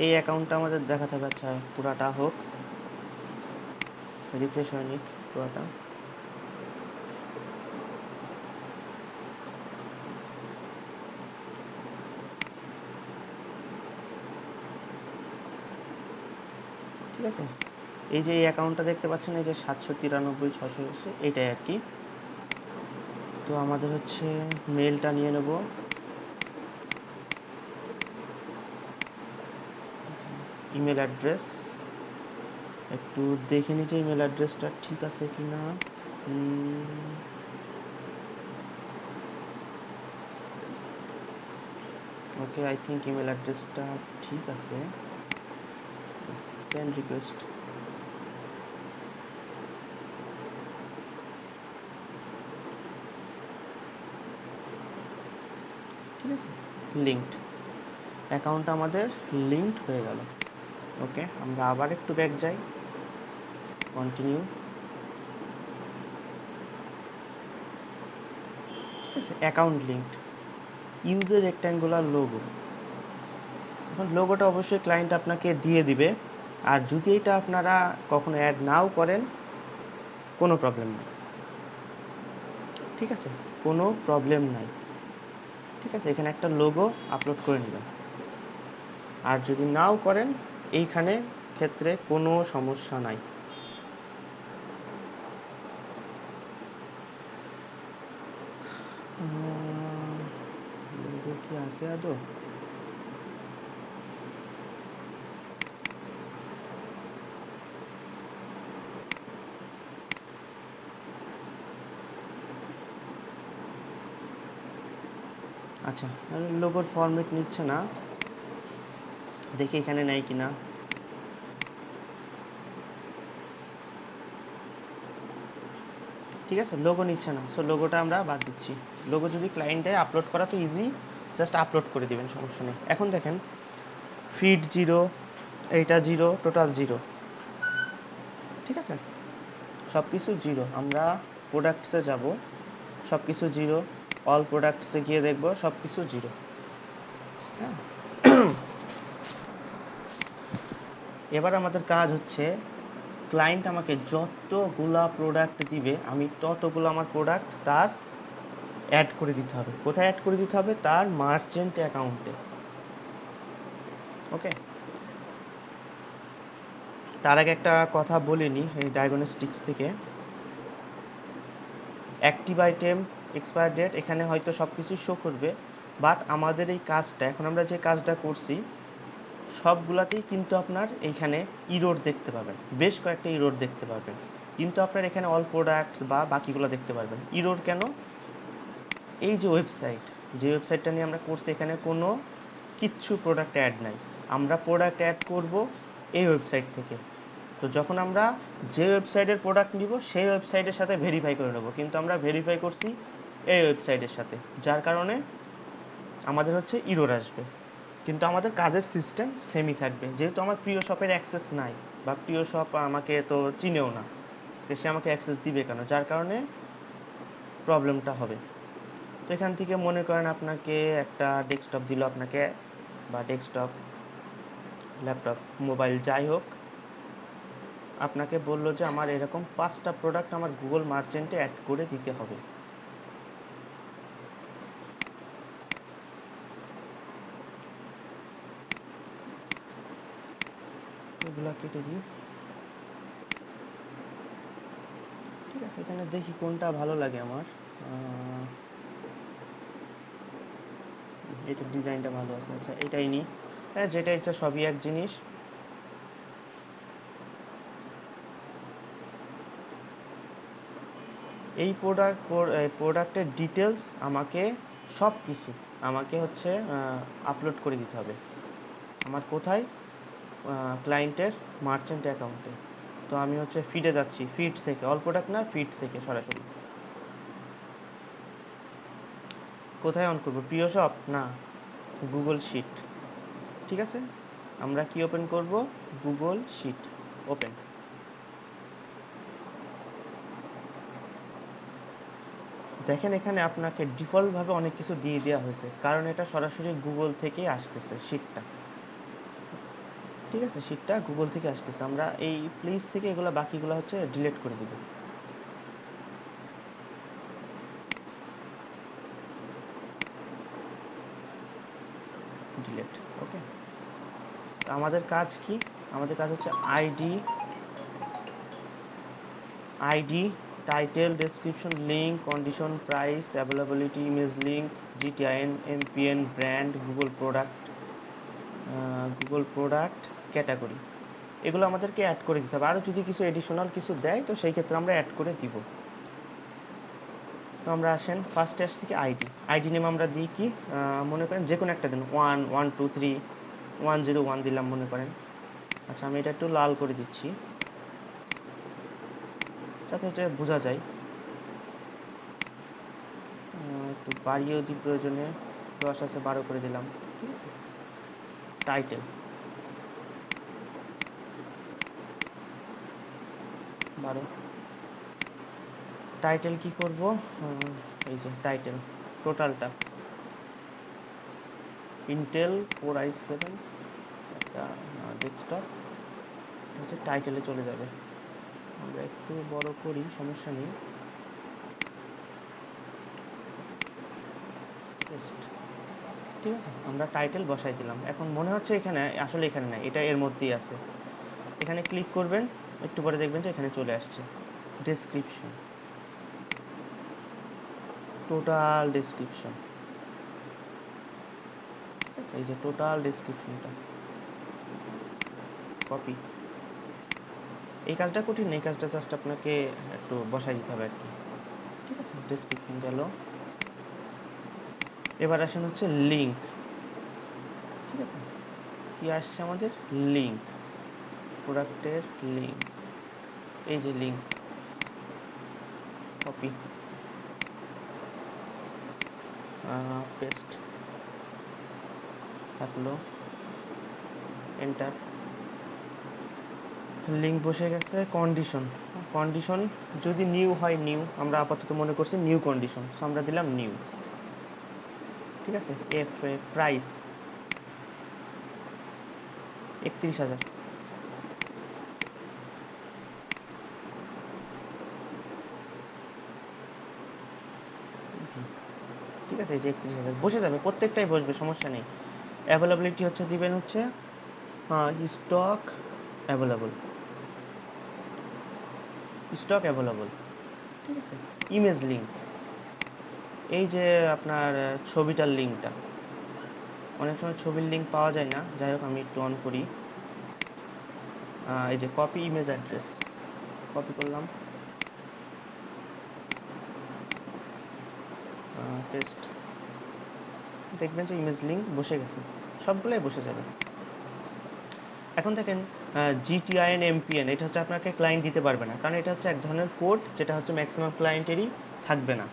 এই অ্যাকাউন্টটা আমাদের দেখাতে হবে। আচ্ছা পুরাটা হোক, রিফ্রেশ হয়নি পুরাটা, ঠিক আছে। এই যে এই অ্যাকাউন্টটা দেখতে পাচ্ছেন, এই যে 793 600, এটাই আর কি। তো আমাদের হচ্ছে মেলটা নিয়ে নেব, ইমেল অ্যাড্রেস একটু দেখে নিচ্ছি ইমেল অ্যাড্রেসটা ঠিক আছে কি না। ওকে, আই থিঙ্ক ইমেল অ্যাড্রেসটা ঠিক আছে, সেন্ড রিকোয়েস্ট, ঠিক আছে, লিঙ্কড, অ্যাকাউন্ট আমাদের লিঙ্কড হয়ে গেল। ওকে, আমরা আবার একটু ব্যাক যাই, কন্টিনিউ, ঠিক আছে, অ্যাকাউন্ট লিঙ্কড, ইউজের রেক্ট্যাঙ্গুলার লোগো। এখন লোগোটা অবশ্যই ক্লায়েন্ট আপনাকে দিয়ে দিবে, আর যদি এটা আপনারা কখনো অ্যাড নাও করেন কোনো প্রবলেম নেই, ঠিক আছে, কোনো প্রবলেম নাই, ঠিক আছে, এখানে একটা লোগো আপলোড করে নেবেন, আর যদি নাও করেন এইখানে ক্ষেত্রে কোনো সমস্যা নাই। লোগো কি আছে আদৌ? আচ্ছা, লোগোর ফরম্যাট নিচ্ছে না, দেখি এখানে নেয় কিনা। ঠিক আছে, লোগো নিচ্ছে না, সো লোগোটা আমরা বাদ দিচ্ছি। লোগো যদি ক্লায়েন্টে আপলোড করা তো ইজি, জাস্ট আপলোড করে দিবেন, সমস্যা নেই। এখন দেখেন ফিড 0, এইটা 0, টোটাল 0। ঠিক আছে, সব কিছু 0। আমরা প্রোডাক্টসে যাব, সব কিছু 0। অল প্রোডাক্টসে গিয়ে দেখব সব কিছু 0। হ্যাঁ, এবার আমাদের কাজ হচ্ছে ক্লায়েন্ট আমাকে যতগুলা প্রোডাক্ট দিবে আমি ততগুলো আমার প্রোডাক্ট তার অ্যাড করে দিতে হবে। কোথায় অ্যাড করে দিতে হবে? তার মার্চেন্ট অ্যাকাউন্টে। ওকে, তার আগে একটা কথা বলিনি এই ডায়াগনস্টিক্স থেকে। অ্যাক্টিভ আইটেম, এক্সপায়ার ডেট, এখানে হয়তো সব কিছু শো করবে, বাট আমাদের এই কাজটা, এখন আমরা যে কাজটা করছি সবগুলাতেই কিন্তু আপনার এইখানে ইরোর দেখতে পাবেন, বেশ কয়েকটা ইরোর দেখতে পাবেন, কিন্তু আপনার এখানে অল প্রোডাক্টস বা বাকিগুলো দেখতে পারবেন। ইরোর কেন? এই যে ওয়েবসাইট, যে ওয়েবসাইটটা নিয়ে আমরা করছি, এখানে কোনো কিচ্ছু প্রোডাক্ট অ্যাড নাই। আমরা প্রোডাক্ট অ্যাড করব এই ওয়েবসাইট থেকে। তো যখন আমরা যে ওয়েবসাইটের প্রোডাক্ট নিব সেই ওয়েবসাইটের সাথে ভেরিফাই করে নেব, কিন্তু আমরা ভেরিফাই করছি এই ওয়েবসাইটের সাথে, যার কারণে আমাদের হচ্ছে ইরোর আসবে। কিন্তু আমাদের কাজের সিস্টেম সেমই থাকবে, যেহেতু আমার প্রিয় শপের অ্যাক্সেস নাই, বা প্রিয় শপ আমাকে তো চিনেও না, তো সে আমাকে অ্যাক্সেস দিবে কেন, যার কারণে প্রবলেমটা হবে। তো এখান থেকে মনে করেন আপনাকে একটা ডেস্কটপ দিল আপনাকে, বা ডেস্কটপ, ল্যাপটপ, মোবাইল, যাই হোক, আপনাকে বললো যে আমার এরকম 5টা প্রোডাক্ট আমার গুগল মার্চেন্টে অ্যাড করে দিতে হবে। এগুলো কেটে দিই। ঠিক আছে, এখানে দেখি কোনটা ভালো লাগে আমার। এটা ডিজাইনটা ভালো আছে, আচ্ছা এটাই নিই। হ্যাঁ, যেটা ইচ্ছা সবই এক জিনিস। এই প্রোডাক্টের ডিটেলস আমাকে সব কিছু আমাকে হচ্ছে আপলোড করে দিতে হবে। আমার কোথায়? ক্লায়েন্টের মার্চেন্ট অ্যাকাউন্টে। তো আমি হচ্ছে ফিডে যাচ্ছি, ফিড থেকে, অল প্রোডাক্ট না, ফিড থেকে সরাসরি। কোথায় অন করব? প্রিয় শপ না, গুগল শিট। ঠিক আছে, আমরা কি ওপেন করব? Google sheet open. দেখেন এখানে আপনাকে ডিফল্টভাবে অনেক কিছু দিয়ে দেওয়া হয়েছে, কারণ এটা সরাসরি গুগল থেকে আসতেছে শিটটা। ঠিক আছে, শিটটা গুগল থেকে আসতেছে। আমরা এই প্লিজ থেকে এগুলো বাকিগুলো হচ্ছে ডিলিট করে দিব। ডিলিট। ওকে, আমাদের কাজ কি? আমাদের কাজ হচ্ছে ID, title, description, link, condition, price, availability, image link, GTIN, MPN, brand, Google product, category, এগুলো আমাদেরকে অ্যাড করে দিতে হবে। আরও যদি কিছু এডিশনাল কিছু দেয় তো সেই ক্ষেত্রে আমরা অ্যাড করে দিব। তো আমরা আসেন ফার্স্টে আসছি কি আইডি নেম আমরা দিই কি, মনে করেন যে কোনো একটা দিন, 1 1 2 3 101 দিলাম মনে করেন। আচ্ছা, আমি এটা একটু লাল করে দিচ্ছি যাতে হচ্ছে বোঝা যায়। একটু বাড়িয়েও দিই প্রয়োজনে, 10 আছে 12 করে দিলাম। ঠিক আছে, টাইটেল 12। টাইটেল কি করব? এই যে টাইটেল, টোটালটা ইন্টেল Core i7 একটা ডেস্কটপ হচ্ছে টাইটেলে চলে যাবে। আমরা একটু বড় করি, সমস্যা নেই। টেস্ট। ঠিক আছে, আমরা টাইটেল বসাই দিলাম। এখন মনে হচ্ছে এখানে, আসলে এখানে নাই, এটা এর মধ্যেই আছে। এখানে ক্লিক করবেন, একটু পরে দেখবেন যে এখানে চলে আসছে ডেসক্রিপশন, টোটাল ডেসক্রিপশন। ঠিক আছে, এই যে টোটাল ডেসক্রিপশনটা কপি। এই কাজটা কঠিন, এই কাজটা জাস্ট আপনাকে একটু বসাই দিতে হবে আর কি। ঠিক আছে, ডেসক্রিপশন গেল। এবার আসেন হচ্ছে লিঙ্ক, ঠিক আছে। কি আসছে আমাদের? লিঙ্ক, প্রোডাক্টের লিঙ্ক, এই যে লিঙ্ক, কপি, পেস্ট থাকলো, এন্টার, লিঙ্ক বসে গেছে। কন্ডিশন, কন্ডিশন যদি নিউ হয়, নিউ, আমরা আপাতত মনে করছি নিউ কন্ডিশন, সো আমরা দিলাম নিউ, ঠিক আছে। এফ প্রাইস 31,000, ঠিক আছে। এই যে 31,000 বসে যাবে, প্রত্যেকটাই বসবে, সমস্যা নেই। অ্যাভেলেবিলিটি হচ্ছে দিবেন হচ্ছে স্টক অ্যাভেলেবল, স্টক অ্যাভেলেবল, ঠিক আছে। ইমেজ লিঙ্ক, এই যে আপনার ছবিটার লিঙ্কটা, অনেক সময় ছবির লিঙ্ক পাওয়া যায় না, যাই হোক আমি একটু অন করি। এই যে কপি ইমেজ অ্যাড্রেস, কপি করলাম, পেস্ট, দেখবেন যে ইমেজ লিঙ্ক বসে গেছে, সবগুলোই বসে যাবে। এখন দেখেন জিটিআইএন এমপিএন, এটা হচ্ছে আপনাকে ক্লায়েন্ট দিতে পারবে না, কারণ এটা হচ্ছে এক ধরনের কোড, যেটা হচ্ছে ম্যাক্সিমাম ক্লায়েন্টেরই থাকবে না,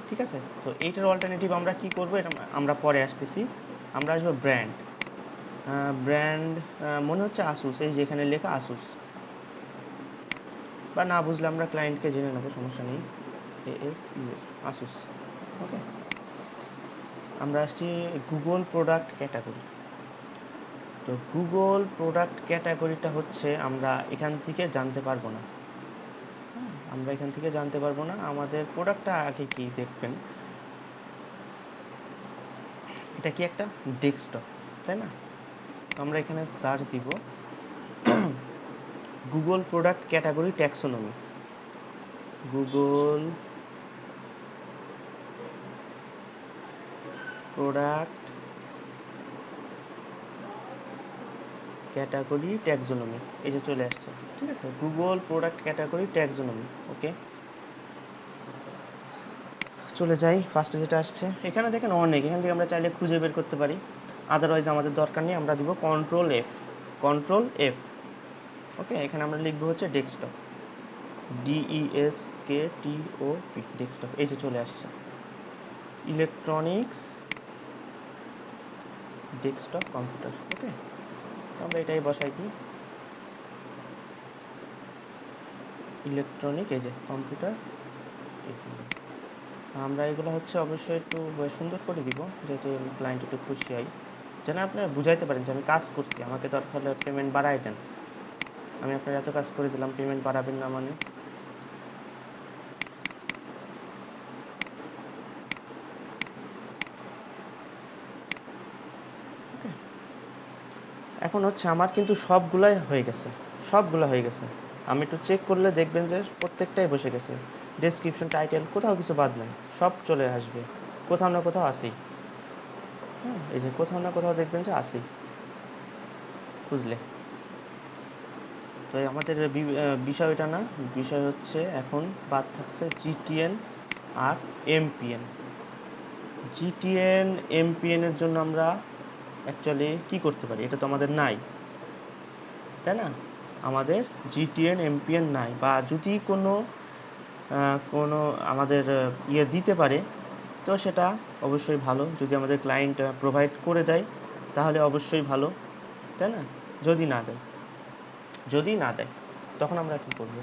ঠিক আছে। তো এইটার অল্টারনেটিভ আমরা কি করব, এটা আমরা পরে আসতেছি। আমরা আসবো ব্র্যান্ড, ব্র্যান্ড মনে হচ্ছে আসুস, এই যে এখানে লেখা আসুস, বা না বুঝলে আমরা ক্লায়েন্টকে জেনে নেবো, সমস্যা নেই। ASUS, আসুস, ওকে। আমরা আসছি গুগল প্রোডাক্ট ক্যাটাগরি। তো গুগল প্রোডাক্ট ক্যাটাগরিটা হচ্ছে আমরা এখান থেকে জানতে পারবো না, আমরা এখান থেকে জানতে পারবো না। আমাদের প্রোডাক্টটা আগে কি দেখবেন, এটা কি একটা ডেস্কটপ, তাই না? তো আমরা এখানে সার্চ দিব Google product category taxonomy, Google product category taxonomy, এই যে চলে আসছে, ঠিক আছে। গুগল প্রোডাক্ট ক্যাটাগরি ট্যাক্সোনমি, ওকে। চলে যাই, ফার্স্টে যেটা আসছে এখানে দেখেন অনেক, এখান থেকে আমরা চাইলে খুঁজে বের করতে পারি, আদারওয়াইজ আমাদের দরকার নেই। আমরা দিব কন্ট্রোল এফ, কন্ট্রোল এফ, ওকে। এখানে আমরা লিখবো হচ্ছে ডেস্কটপ, DESKTOP, ডেস্কটপ, এই যে চলে আসছে ইলেকট্রনিক্স ডেস্কটপ কম্পিউটার, ওকে। তো আমরা এটাই বসাই দিই, ইলেকট্রনিক, এই যে কম্পিউটার। আমরা এগুলো হচ্ছে অবশ্যই একটু সুন্দর করে দিব, যেহেতু ক্লায়েন্ট একটু খুশি হয়, যেন আপনি বুঝাইতে পারেন যে আমি কাজ করছি, আমাকে দরকার হলে পেমেন্ট বাড়াই দেন, আমি আপনার এত কাজ করে দিলাম, পেমেন্ট বাড়াবেন না মানে। এখন হচ্ছে আমার কিন্তু সবগুলাই হয়ে গেছে, সবগুলো হয়ে গেছে। আমি একটু চেক করলে দেখবেন যে প্রত্যেকটাই বসে গেছে, ডেসক্রিপশন, টাইটেল, কোথাও কিছু বাদ নাই, সব চলে আসবে, কোথাও না কোথাও আসেই। হ্যাঁ, এই যে কোথাও না কোথাও দেখবেন যে আসেই, বুঝলে। তো আমাদের বিষয় এটা না, বিষয় হচ্ছে এখন বাদ থাকছে জিটিএন আর এমপিএন। জিটিএন এমপিএন এর জন্য আমরা অ্যাকচুয়ালি কি করতে পারি, এটা তো আমাদের নাই, তাই না? আমাদের জিটিএন এমপিএন নাই, বা যদি কোনো কোনো আমাদের ইয়ে দিতে পারে, তো সেটা অবশ্যই ভালো, যদি আমাদের ক্লায়েন্ট প্রোভাইড করে দেয় তাহলে অবশ্যই ভালো, তাই না? যদি না দেয়, যদি না দেয় তখন আমরা কি করব,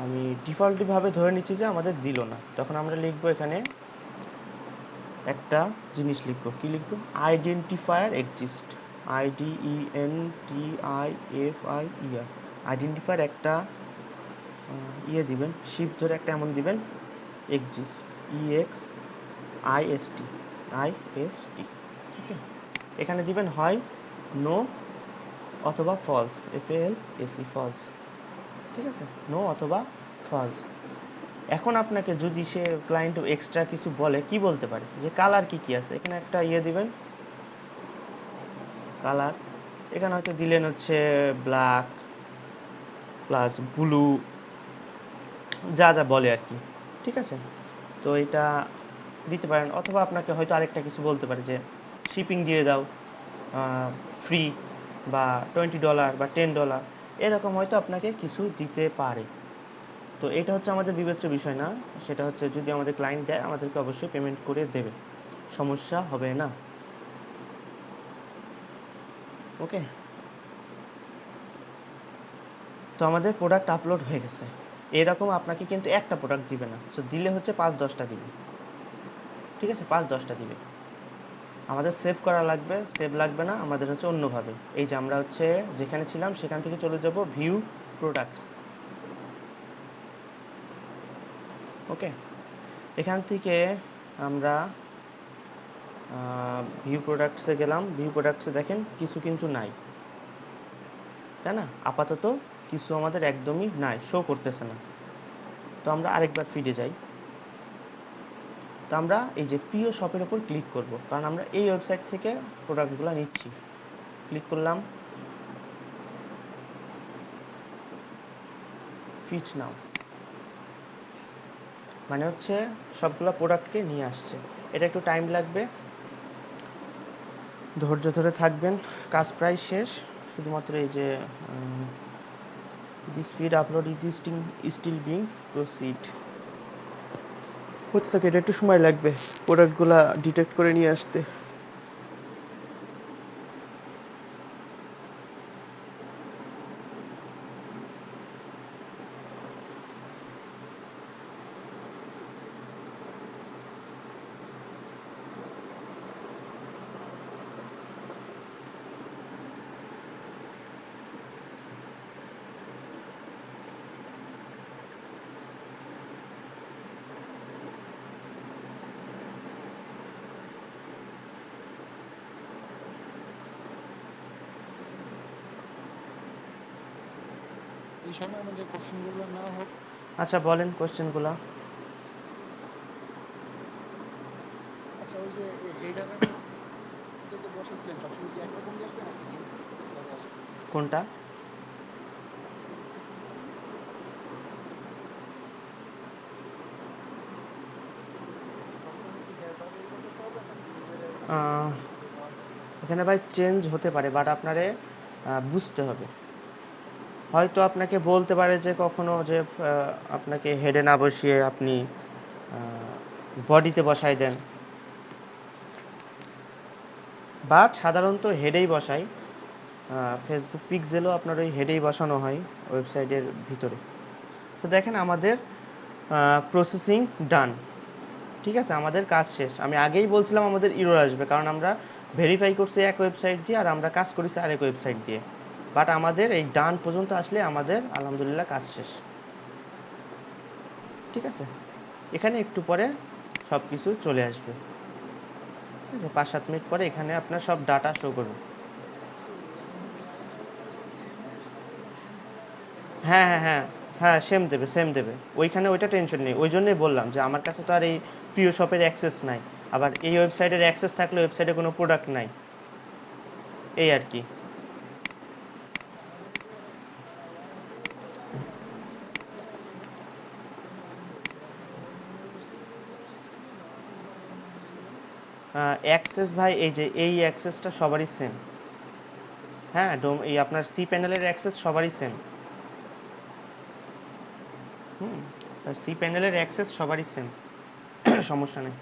আমি ডিফল্টভাবে ধরে নিচ্ছি যে আমাদের দিল না, তখন আমরা লিখবো এখানে একটা জিনিস লিখবো, কি লিখবো, আইডেন্টিফায়ার এক্সিস্ট, IDENTIFIER, আইডেন্টিফায়ার একটা ইয়ে দিবেন, শিপ ধরে একটা এমন দিবেন, এক্সিস্ট, EXIST, ওকে। এখানে দিবেন হয় নো অথবা ফলস, FALSE, ফলস, ঠিক আছে, নো অথবা ফলস। এখন আপনাকে যদি সে ক্লায়েন্ট এক্সট্রা কিছু বলে, কি বলতে পারে, যে কালার কি কি আছে, এখানে একটা ইয়ে দিবেন, কালার, এখানে হয়তো দিলেন হচ্ছে ব্ল্যাক প্লাস ব্লু, যা যা বলে আর কি, ঠিক আছে। তো এটা দিতে পারেন, অথবা আপনাকে হয়তো আরেকটা কিছু বলতে পারে যে শিপিং দিয়ে দাও ফ্রি, বা $20 বা $10, এরকম হয়তো আপনাকে কিছু দিতে পারে। তো এটা হচ্ছে আমাদের বিবেচ্য বিষয় না, সেটা হচ্ছে যদি আমাদের ক্লায়েন্ট দেয় আমাদেরকে অবশ্যই পেমেন্ট করে দেবে, সমস্যা হবে না। ওকে, তো আমাদের প্রোডাক্ট আপলোড হয়ে গেছে। এরকম আপনাকে কিন্তু একটা প্রোডাক্ট দিবে না, তো দিলে হচ্ছে 5-10টা দিবে। ঠিক আছে, 5-10টা দিবে। আমাদের সেভ করা লাগবে, সেভ লাগবে না, আমাদের হচ্ছে অন্যভাবে। এই যে আমরা হচ্ছে যেখানে ছিলাম সেখান থেকে চলে যাব ভিউ প্রোডাক্টস। ওকে, এখান থেকে আমরা ভিউ প্রোডাক্টসে গেলাম। ভিউ প্রোডাক্টসে দেখেন কিছু কিন্তু নাই, তাই না? আপাতত কিছু আমাদের একদমই নাই, শো করতেছে না। তো আমরা আরেকবার ফিরে যাই। তো আমরা এই যে প্রিয় শপের ওপর ক্লিক করব, কারণ আমরা এই ওয়েবসাইট থেকে প্রোডাক্টগুলো নিচ্ছি। ক্লিক করলাম, ফিচ নাও, মানে হচ্ছে সবগুলো প্রোডাক্টকে নিয়ে আসছে। এটা একটু টাইম লাগবে, ধৈর্য ধরে থাকবেন, কাজ প্রায় শেষ। শুধুমাত্র এই যে the speed upload is still being proceed হতে থাকে, এটা একটু সময় লাগবে প্রোডাক্টগুলো ডিটেক্ট করে নিয়ে আসতে। এই সময় আমাদের কোশ্চেনগুলো না হোক। আচ্ছা বলেন কোশ্চেনগুলো। আচ্ছা, ওই যে হেডারের মধ্যে যে বসাইছিলেন সবসময় কি একরকমই আসবে নাকি চেঞ্জ ভাবে আসবে? কোনটা? সবসময় কি হেডার এইটা করতে হবে নাকি নিজের আহ, যে ওয়ান এখানে ভাই চেঞ্জ হতে পারে, বাট আপনারে বুঝতে হবে। হয়তো আপনাকে বলতে পারে যে কখনো যে আপনাকে হেডে না বসিয়ে আপনি বডিতে বসাই দেন, বাট সাধারণত হেডেই বসাই। ফেসবুক পিক্সেলও আপনার ওই হেডেই বসানো হয় ওয়েবসাইটের ভিতরে। তো দেখেন আমাদের প্রসেসিং ডান। ঠিক আছে, আমাদের কাজ শেষ। আমি আগেই বলছিলাম আমাদের ইরর আসবে, কারণ আমরা ভেরিফাই করছি এক ওয়েবসাইট দিয়ে আর আমরা কাজ করেছি আরেক ওয়েবসাইট দিয়ে। বাট আমাদের এই ডান পর্যন্ত আসলে আমাদের আলহামদুলিল্লাহ কাজ শেষ। ঠিক আছে, এখানে একটু পরে সব কিছু চলে আসবে। ঠিক আছে, 5-7 মিনিট পরে এখানে আপনার সব ডাটা শো করবে। হ্যাঁ হ্যাঁ হ্যাঁ হ্যাঁ, সেম দেবে, সেম দেবে। ওইখানে ওইটা টেনশন নেই, ওই জন্যই বললাম যে আমার কাছে তো আর এই প্রিয় শপের অ্যাক্সেস নাই, আবার এই ওয়েবসাইটের অ্যাক্সেস থাকলে ওয়েবসাইটে কোনো প্রোডাক্ট নাই, এই আর কি। অ্যাক্সেস ভাই, এই যে এই অ্যাক্সেসটা সবারই সেম। হ্যাঁ, এই আপনার সি প্যানেলের অ্যাক্সেস সবারই সেম। হুম, সি প্যানেলের অ্যাক্সেস সবারই সেম, সমস্যা নেই।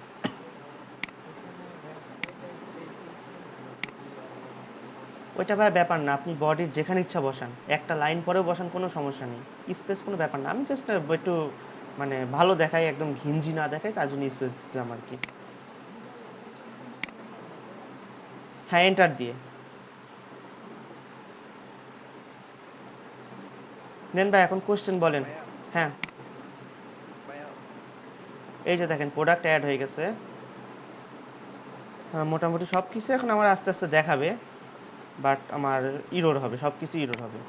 এখানে ওইটা এই ছিল নাকি যে ভিউ আর বডি সেম বডি? ওইটা ভাই ব্যাপার না, আপনি বডির যেখানে ইচ্ছা বসান, একটা লাইন পরেও বসান, কোনো সমস্যা নেই। স্পেস কোনো ব্যাপার না, আমি জাস্ট একটু মানে ভালো দেখাই, একদম ঘিঞ্জি না দেখাই, তার জন্য স্পেস দিচ্ছিলাম আর কি। হ্যাঁ, এন্টার দিয়ে নেন ভাই, এখন কোশ্চেন বলেন। ভাইয়া হ্যাঁ, ভাইয়া এই যে দেখেন প্রোডাক্ট অ্যাড হয়ে গেছে। মোটামুটি সব কিছু এখন আমার আস্তে আস্তে দেখাবে, বাট আমার ইরোর হবে, সব কিছু ইরোর হবে।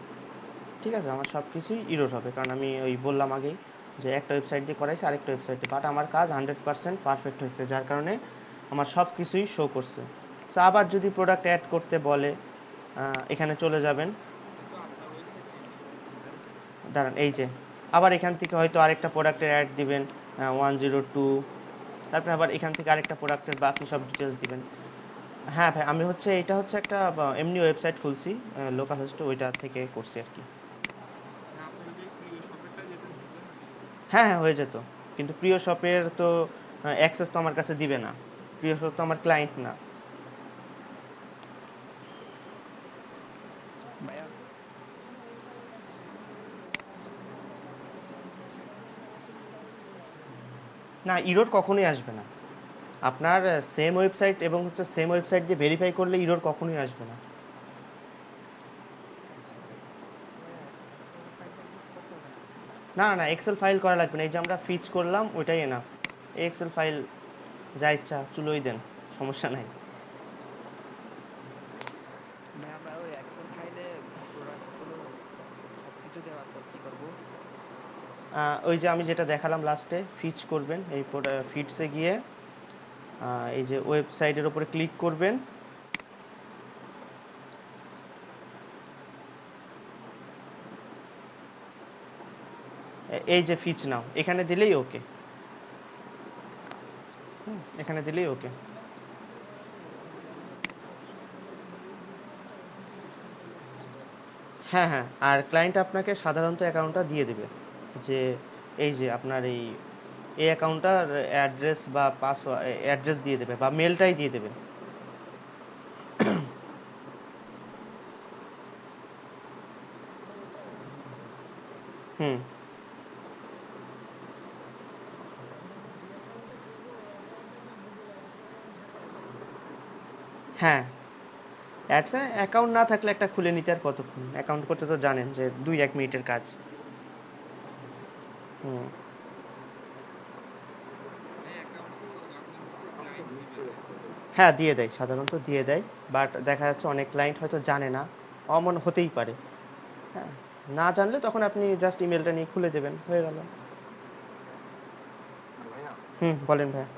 ঠিক আছে, আমার সব কিছুই ইরোর হবে, কারণ আমি ওই বললাম আগেই যে একটা ওয়েবসাইট দিয়ে করাইছি আরেকটা ওয়েবসাইটে, বাট আমার কাজ 100% পারফেক্ট হয়েছে, যার কারণে আমার সব কিছুই শো করছে। তো আবার যদি প্রোডাক্ট অ্যাড করতে বলে, এখানে চলে যাবেন। দাঁড়ান, এই যে আবার এখান থেকে হয়তো আরেকটা প্রোডাক্টের অ্যাড দিবেন, 102 তারপরে আবার এখান থেকে আরেকটা প্রোডাক্টের বাকি সব ডিটেলস দিবেন। হ্যাঁ ভাই, আমি হচ্ছে এটা হচ্ছে একটা এমনি ওয়েবসাইট খুলছি লোকাল হোস্টে, ওইটা থেকে করছি আর কি। হ্যাঁ হ্যাঁ, হয়ে যেত, কিন্তু প্রিয় শপের তো অ্যাক্সেস তো আমার কাছে দিবে না, প্রিয় শপ তো আমার ক্লায়েন্ট না। ভাইয়া না, ইরোর কখনোই আসবে না। আপনার সেম ওয়েবসাইট এবং হচ্ছে সেম ওয়েবসাইট দিয়ে ভেরিফাই করলে ইরোর কখনোই আসবে না। আচ্ছা আচ্ছা, তো ভাইয়া এক্সেল ফাইলটা ইউজ করতে হবে না? না না, এক্সেল ফাইল করা লাগবে না, এই যে আমরা ফিচ করলাম ওইটাই এনাফ। এই এক্সেল ফাইল যা ইচ্ছা চুলোই দেন, সমস্যা নাই। ভাই আমরা ওই এক্সেল ফাইলে প্রোডাক্টগুলো সবকিছু দেওয়ার পর কি করব? ওই যে আমি যেটা দেখালাম লাস্টে, ফিচ করবেন, এই ফিটসে গিয়ে এই যে ওয়েবসাইটের উপরে ক্লিক করবেন, এই যে ফিচ নাও এখানে দিলেই ওকে। আচ্ছা আচ্ছা, এখানে দিলেই ওকে। হ্যাঁ হ্যাঁ, আর ক্লায়েন্ট আপনাকে সাধারণত অ্যাকাউন্টটা দিয়ে দেবে, যে এই যে আপনার এই অ্যাকাউন্টটার অ্যাড্রেস বা পাসওয়ার্ড অ্যাড্রেস দিয়ে দেবে বা মেলটাই দিয়ে দেবে। হুম। হ্যাঁ, অ্যাডসে অ্যাকাউন্ট না থাকলে একটা খুলে নিতে আর কতক্ষণ, অ্যাকাউন্ট করতে তো জানেন যে 2-1 মিনিটের কাজ। হুম। হ্যাঁ, দিয়ে দেয়, সাধারণত দিয়ে দেয়, বাট দেখা যাচ্ছে অনেক ক্লায়েন্ট হয়তো জানে না, অমন হতেই পারে। হ্যাঁ, না জানলে তখন আপনি জাস্ট ইমেলটা নিয়ে খুলে দেবেন, হয়ে গেল। আর ভাইয়া, হুম, বলেন ভাইয়া।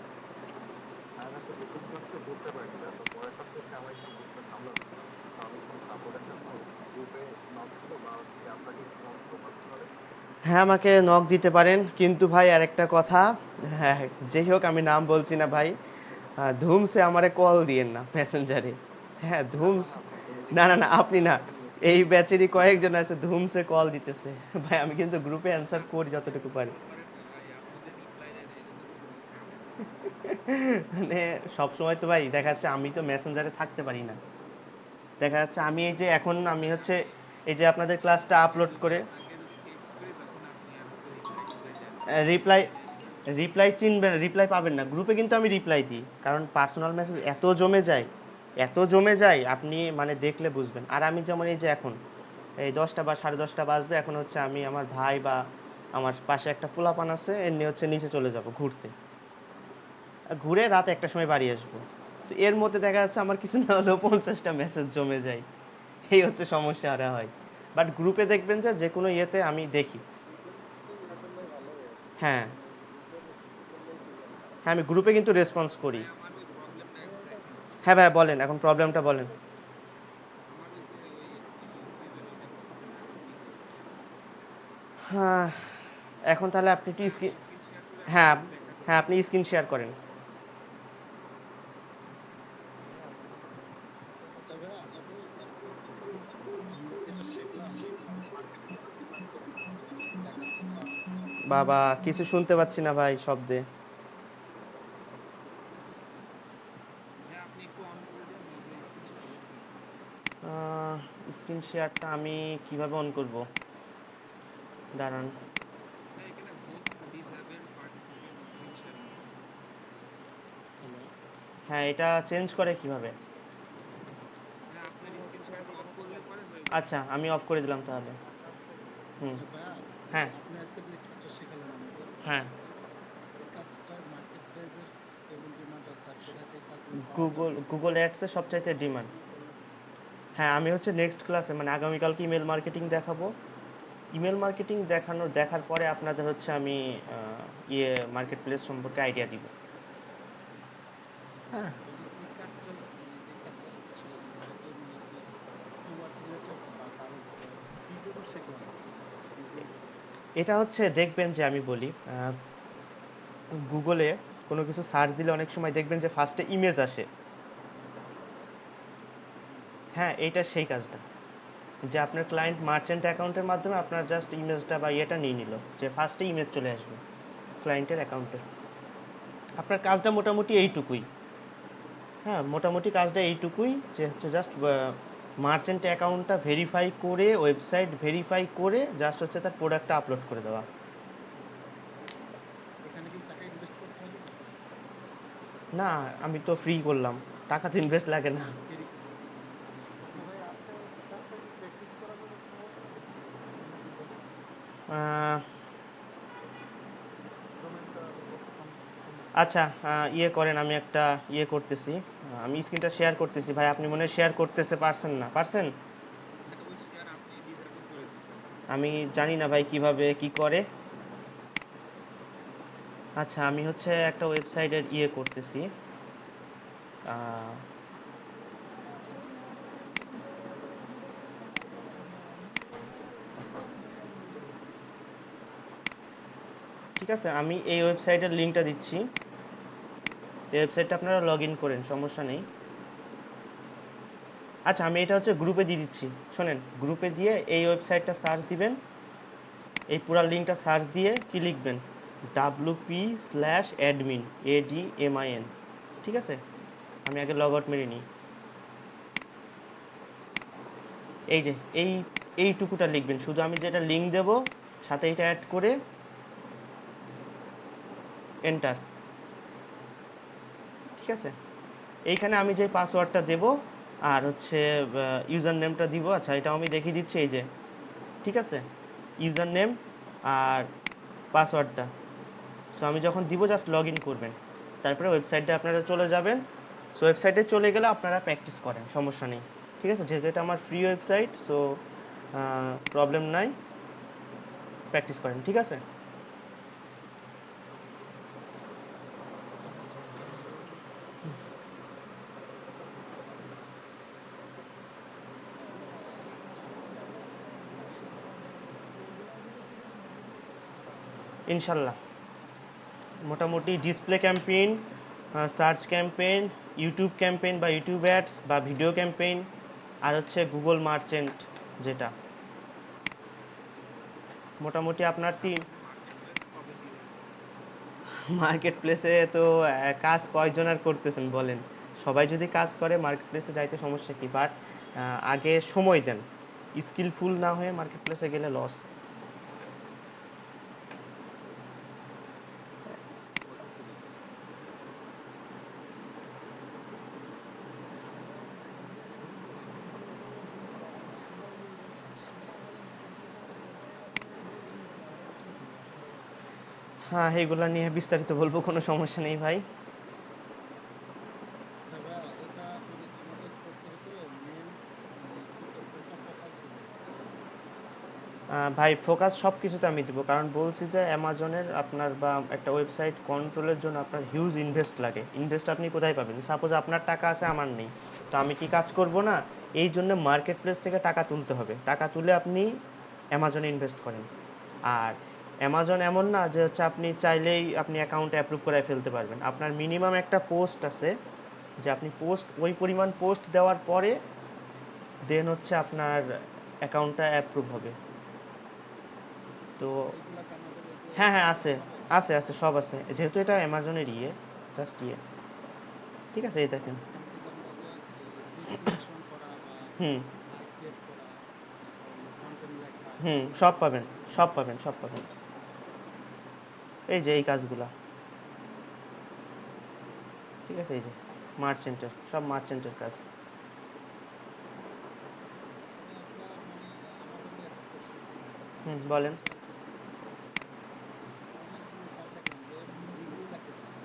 আমি তো প্রথম ক্লাসটা বুঝতে পারিনি, তো পরের ক্লাস থেকে আমার একটু বুঝতে ঝামেলা হচ্ছে। তো আমি কি সাপোর্টের জন্য গ্রুপে নক দিব, বা হচ্ছে আপনাকে কি নক দিব পার্সোনালি? হ্যাঁ, আমাকে নক দিতে পারেন, কিন্তু ভাই আরেকটা কথা, হ্যাঁ, যেই হোক আমি নাম বলছি না ভাই, ধুমসে আমারে কল দিয়েন না মেসেঞ্জারে। হ্যাঁ, না না ধুমস, না ভাই, না না না, আপনি না, আমি এই মেসেঞ্জারে ব্যাচেরই কয়েকজন আছে ধুমসে কল দিতেছে। ভাই আমি কিন্তু গ্রুপে অ্যান্সার করি যতটুকু পারি। মানে সব সময় তো ভাই দেখা যাচ্ছে আমি তো মেসেঞ্জারে থাকতে পারি না। দেখা যাচ্ছে আমি এই যে এখন আমি হচ্ছে এই যে আপনাদের ক্লাসটা আপলোড করে রিপ্লাই রিপ্লাই চিনবেন, রিপ্লাই পাবেন না গ্রুপে, কিন্তু আমি রিপ্লাই দিই, কারণ পার্সোনাল মেসেজ এত জমে যায়, এত জমে যায়, আপনি মানে দেখলে বুঝবেন। আর আমি যেমন এই যে এখন এই 10টা বা 10:30 বাজবে, এখন হচ্ছে আমি আমার ভাই বা আমার পাশে একটা পোলাপান আছে, এর নিয়ে হচ্ছে নিচে চলে যাব ঘুরতে, ঘুরে রাত 1টার সময় বাড়ি আসবো। তো এর মধ্যে দেখা যাচ্ছে আমার কিছু না হলেও 50টা মেসেজ জমে যায়, এই হচ্ছে সমস্যা আরে হয়। বাট গ্রুপে দেখবেন যে যে কোনো ইয়েতে আমি দেখি। গ্রুপে ইয়া করলেই ভালো, হ্যাঁ মানে গ্রুপে রেসপন্স করলেই ঠিক আছে। হ্যাঁ, আমি গ্রুপে কিন্তু রেসপন্স করি। হ্যাঁ ভাই বলেন, এখন প্রবলেমটা বলেন। হ্যাঁ, এখন তাহলে আপনি একটু স্ক্রিন, হ্যাঁ হ্যাঁ, আপনি স্ক্রিন শেয়ার করেন। ভাইয়া আচ্ছা ভাইয়া, আমরা যেটা শিখলাম মার্কেট প্লেসের ডিমান্ড কেমন যদি একটু দেখাতেন, বা বাবা, কিছু শুনতে পাচ্ছি না ভাই শব্দে। স্ক্রিন শেয়ারটা আমি কিভাবে অন করব, দাঁড়ান। হ্যালো। হ্যাঁ, এটা চেঞ্জ করে কিভাবে? পুরো পুরোটা অফ করে দেন। আচ্ছা, আমি অফ করে দিলাম তাহলে। হুম। আচ্ছা ভাইয়া, হ্যাঁ আপনি আজকে যে কাজটা শেখালেন আমাদের, হ্যাঁ, এই কাজটার মার্কেট প্লেসের কেমন ডিমান্ড আছে, আর কোথাতে এই কাজগুলো পাওয়া গুগল যাবে? গুগল অ্যাডসে সবচাইতে ডিমান্ড। হ্যাঁ, আমি হচ্ছে নেক্সট ক্লাসে মানে আগামীকালকে ইমেল মার্কেটিং দেখাবো। ইমেল মার্কেটিং দেখার পরে আপনাদের হচ্ছে আমি মার্কেট প্লেস সম্পর্কে আইডিয়া দিব। আচ্ছা, এই যে এই কাজটার মানে যে কাজটা আজকে শিখালেন, এটা কি মানে আপনার কিওয়ার্ড রিলেটেড, বা কারো ফ্রিজেরও শিখলাম ফ্রিজের? এটা হচ্ছে দেখবেন যে আমি বলি গুগলে কোনো কিছু সার্চ দিলে অনেক সময় দেখবেন যে ফার্স্টে ইমেজ আসে। হ্যাঁ, এইটা সেই কাজটা, যে আপনার ক্লায়েন্ট মার্চেন্ট অ্যাকাউন্টের মাধ্যমে আপনার জাস্ট ইমেজটা বা ইয়েটা নিয়ে নিল, যে ফার্স্টে ইমেজ চলে আসবে ক্লায়েন্টের অ্যাকাউন্টে। আপনার কাজটা মোটামুটি এইটুকুই। হ্যাঁ, মোটামুটি কাজটা এইটুকুই, যে হচ্ছে জাস্ট মার্চেন্ট অ্যাকাউন্টটা ভেরিফাই করে, ওয়েবসাইট ভেরিফাই করে জাস্ট হচ্ছে তার প্রোডাক্টটা আপলোড করে দেওয়া। এখানে কি টাকা ইনভেস্ট করতে হবে? না, আমি তো ফ্রি করলাম, টাকা তো ইনভেস্ট লাগে না। ফ্রি। আচ্ছা ভাই, আজকে এই কাজটা কি প্র্যাকটিস করা যাবে সম্ভবত? আপনি কি বলেন? আহ, ডোমেন ছাড়া তো প্রথম সম্ভব না। আচ্ছা, ইয়ে করেন, আমি একটা ইয়ে করতেছি, আমি স্ক্রিনটা শেয়ার করতেছি। ভাই আপনি মনে হয় শেয়ার করতেছে পারছেন না, পারছেন? আমি জানি না ভাই কিভাবে কি করে। আচ্ছা, আমি হচ্ছে একটা ওয়েবসাইটের ইয়ে করতেছি। আহ, ঠিক আছে, আমি এই ওয়েবসাইটের লিঙ্কটা দিচ্ছি। এই ওয়েবসাইটটা আপনারা লগ ইন করেন, সমস্যা নেই। আচ্ছা, আমি এটা হচ্ছে গ্রুপে দিয়ে দিচ্ছি, শোনেন। গ্রুপে দিয়ে এই ওয়েবসাইটটা সার্চ দিবেন, এই পুরা লিঙ্কটা সার্চ দিয়ে কি লিখবেন, wp/admin ADMIN। ঠিক আছে, আমি আগে লগ আউট মেরে নিই। এই যে এইটুকুটা লিখবেন, শুধু আমি যেটা লিঙ্ক দেব সাথে এটা অ্যাড করে এন্টার। ঠিক আছে, এইখানে আমি যে পাসওয়ার্ডটা দেব আর হচ্ছে ইউজার নেমটা দিব। আচ্ছা, এটা আমি দেখিয়ে দিচ্ছি, এই যে ঠিক আছে, ইউজার নেম আর পাসওয়ার্ডটা। সো আমি যখন দিব জাস্ট লগ ইন করবেন, তারপরে ওয়েবসাইটে আপনারা চলে যাবেন। সো ওয়েবসাইটে চলে গেলে আপনারা প্র্যাকটিস করেন, সমস্যা নেই। ঠিক আছে, যেহেতু এটা আমার ফ্রি ওয়েবসাইট, সো প্রবলেম নাই, প্র্যাকটিস করেন। ঠিক আছে, ইনশাল্লাহ। মোটামুটি display campaign, search campaign, YouTube campaign বা ইউটিউব অ্যাডস বা ভিডিও ক্যাম্পেইন, আর হচ্ছে গুগল মার্চেন্ট, যেটা মোটামুটি আপনার মার্কেট প্লেসে তো কাজ কয়জন আর করতেছেন বলেন? সবাই যদি কাজ করে মার্কেট প্লেসে যাইতে সমস্যা কি, বাট আগে সময় দেন। স্কিলফুল না হয়ে মার্কেট প্লেসে গেলে লস। হ্যাঁ, এইগুলা নিয়ে বিস্তারিত বলবো, কোনো সমস্যা নেই ভাই। আচ্ছা ভাইয়া, এটা আমাদের কোর্সের ভিতরে মেন মানে কোনটা ফোকাস দিবেন? ভাই ফোকাস সব কিছুতে আমি দিব, কারণ বলছি যে অ্যামাজনের আপনার বা একটা ওয়েবসাইট কন্ট্রোলের জন্য আপনার হিউজ ইনভেস্ট লাগে। ইনভেস্ট আপনি কোথায় পাবেন? সাপোজ আপনার টাকা আছে, আমার নেই, তো আমি কি কাজ করব না? এই জন্য মার্কেট প্লেস থেকে টাকা তুলতে হবে, টাকা তুলে আপনি অ্যামাজনে ইনভেস্ট করেন। আর অ্যামাজন এমন না যে হচ্ছে আপনি চাইলেই আপনি অ্যাকাউন্টে অ্যাপ্রুভ করে ফেলতে পারবেন। আপনার মিনিমাম একটা পোস্ট আছে, যে আপনি পোস্ট ওই পরিমাণ পোস্ট দেওয়ার পরে দেন হচ্ছে আপনার অ্যাকাউন্টটা অ্যাপ্রুভ হবে। তো আচ্ছা, এগুলা কি আমাদের এই যে হ্যাঁ হ্যাঁ, আছে শেখানো হবে? আছে আছে, সব আছে, যেহেতু এটা অ্যামাজনের ইয়ে, জাস্ট ইয়ে। ঠিক আছে, এই দেখেন। এখানে কি যে আমরা যে ডিসক্রিপশন করা বা হুম সাইট ক্রিয়েট করা, তারপর হলো কন্টেন্ট লেখা, হুম, এগুলা সব কি পাবেন, এখানে সব শেখানো পাবেন, হবে? সব পাবেন। এই যে এই কাজগুলা, ঠিক আছে, এই যে মার্চেন্টের, সব মার্চেন্টের কাজ। আচ্ছা ভাই, একটা মানে অ্যামাজন নিয়ে একটা কোশ্চেন ছিল। হুম, সেটা বলেন। হচ্ছে অনেকগুলো সাইট দেখলাম যে রিভিউ লেখে জাস্ট,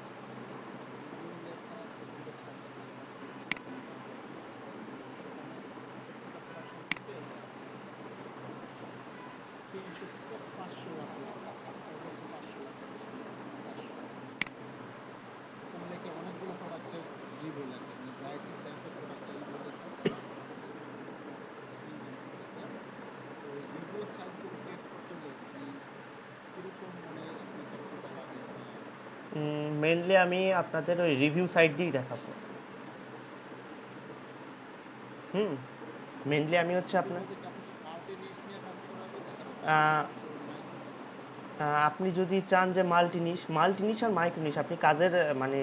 রিভিউ লেখা ছোট ছোট সাইট দেখলাম, যেমন তারপর সেখানে প্রত্যেকটা প্রোডাকশন থেকে 300 থেকে 500 ওয়াট লেখে, কেউ বলছে 500 লেখে বেশি লেখে, 400 লেখে বেশি লেখে, এরকম লেখে অনেকগুলো প্রোডাক্টের রিভিউ লেখে, মানে ভ্যারাইটিস টাইপের প্রোডাক্টের রিভিউ লেখে, তারপর মোটামুটি ফ্রি ইনকাম করতেছে। তো এই রিভিউ সাইটগুলো ক্রিয়েট করতে হলে মানে কিরকম মানে আপনার দক্ষতা লাগে বা মেইনলি আমি আপনাদের ওই রিভিউ সাইট দিয়েই দেখাবো। মেইনলি আমি হচ্ছে আপনার আপনাদেরকে আপনাকে পার্টি নিশ নিয়ে কাজ করাবে, দেখাবে আহ, মাইক্রো। আপনি যদি চান যে মাল্টি নিশ আর মাইক্রো নিশ, আপনি কাজের মানে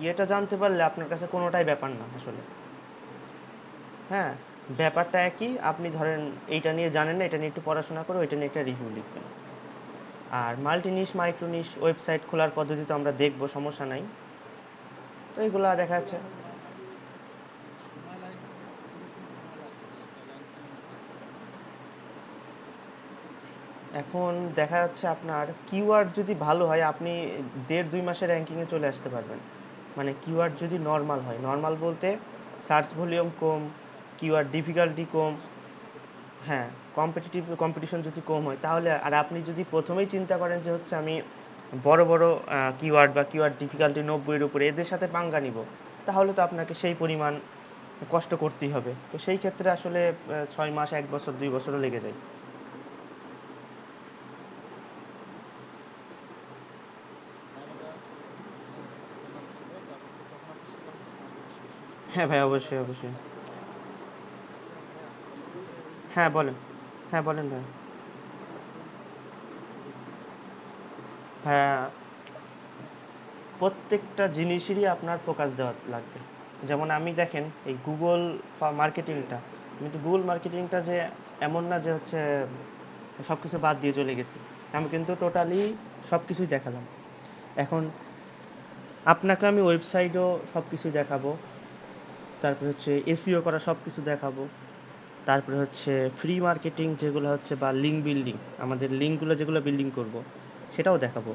ইয়েটা জানতে পারলে আপনার কাছে কোনোটাই ব্যাপার না আসলে। হ্যাঁ, ব্যাপারটা একই। আপনি ধরেন এইটা নিয়ে জানেন না, এটা নিয়ে একটু পড়াশোনা করে ওইটা নিয়ে একটা রিভিউ লিখবেন। আর মাল্টি নিশ মাইক্রো নিশ ওয়েবসাইট খোলার পদ্ধতি তো আমরা দেখবো, সমস্যা নাই। তো এইগুলা দেখা যাচ্ছে। ভাই নরমালি সময় লাগে, কিরকম সময় লাগে যে একটা র্যাঙ্কিং করতে? এখন দেখা যাচ্ছে আপনার কিওয়ার্ড যদি ভালো হয় আপনি 1.5-2 মাসে র্যাঙ্কিংয়ে চলে আসতে পারবেন। মানে কিওয়ার্ড যদি নর্মাল হয়, নর্মাল বলতে সার্চ ভলিউম কম, কিওয়ার্ড ডিফিকাল্টি কম, হ্যাঁ, কম্পিটিশন যদি কম হয় তাহলে। আর আপনি যদি প্রথমেই চিন্তা করেন যে হচ্ছে আমি বড় বড় কিওয়ার্ড বা কিওয়ার্ড ডিফিকাল্টি 90-এর উপরে এদের সাথে পাঙ্গা নিব, তাহলে তো আপনাকে সেই পরিমাণ কষ্ট করতেই হবে। তো সেই ক্ষেত্রে আসলে 6 মাস, 1 বছর, 2 বছরও লেগে যায়। তাহলে ভাই এটা জানা ছিল। তারপর তো যখন আপনি শিখাবেন তখন আরো বেশি বেশি হ্যাঁ ভাই, জানার অবশ্যই একটা অবশ্যই। সুবিধা হবে। ভাইয়া এই যে হ্যাঁ বলেন। হ্যাঁ বলেন ভাই। হ্যাঁ, প্রত্যেকটা জিনিসেরই আপনার ফোকাস দেওয়া লাগবে। যেমন আমি দেখেন এই গুগল মার্কেটিংটা, আমি তো গুগল মার্কেটিংটা যে এমন না যে হচ্ছে সব কিছু বাদ দিয়ে চলে গেছি, আমি কিন্তু টোটালি সব কিছুই দেখালাম। এখন আপনাকে আমি ওয়েবসাইটও সব কিছুই দেখাবো, তারপরে হচ্ছে এসইও করা সব কিছু দেখাবো, তারপরে হচ্ছে ফ্রি মার্কেটিং যেগুলো হচ্ছে বা লিঙ্ক বিল্ডিং, আমাদের লিঙ্কগুলো যেগুলো বিল্ডিং করব সেটাও দেখাবো।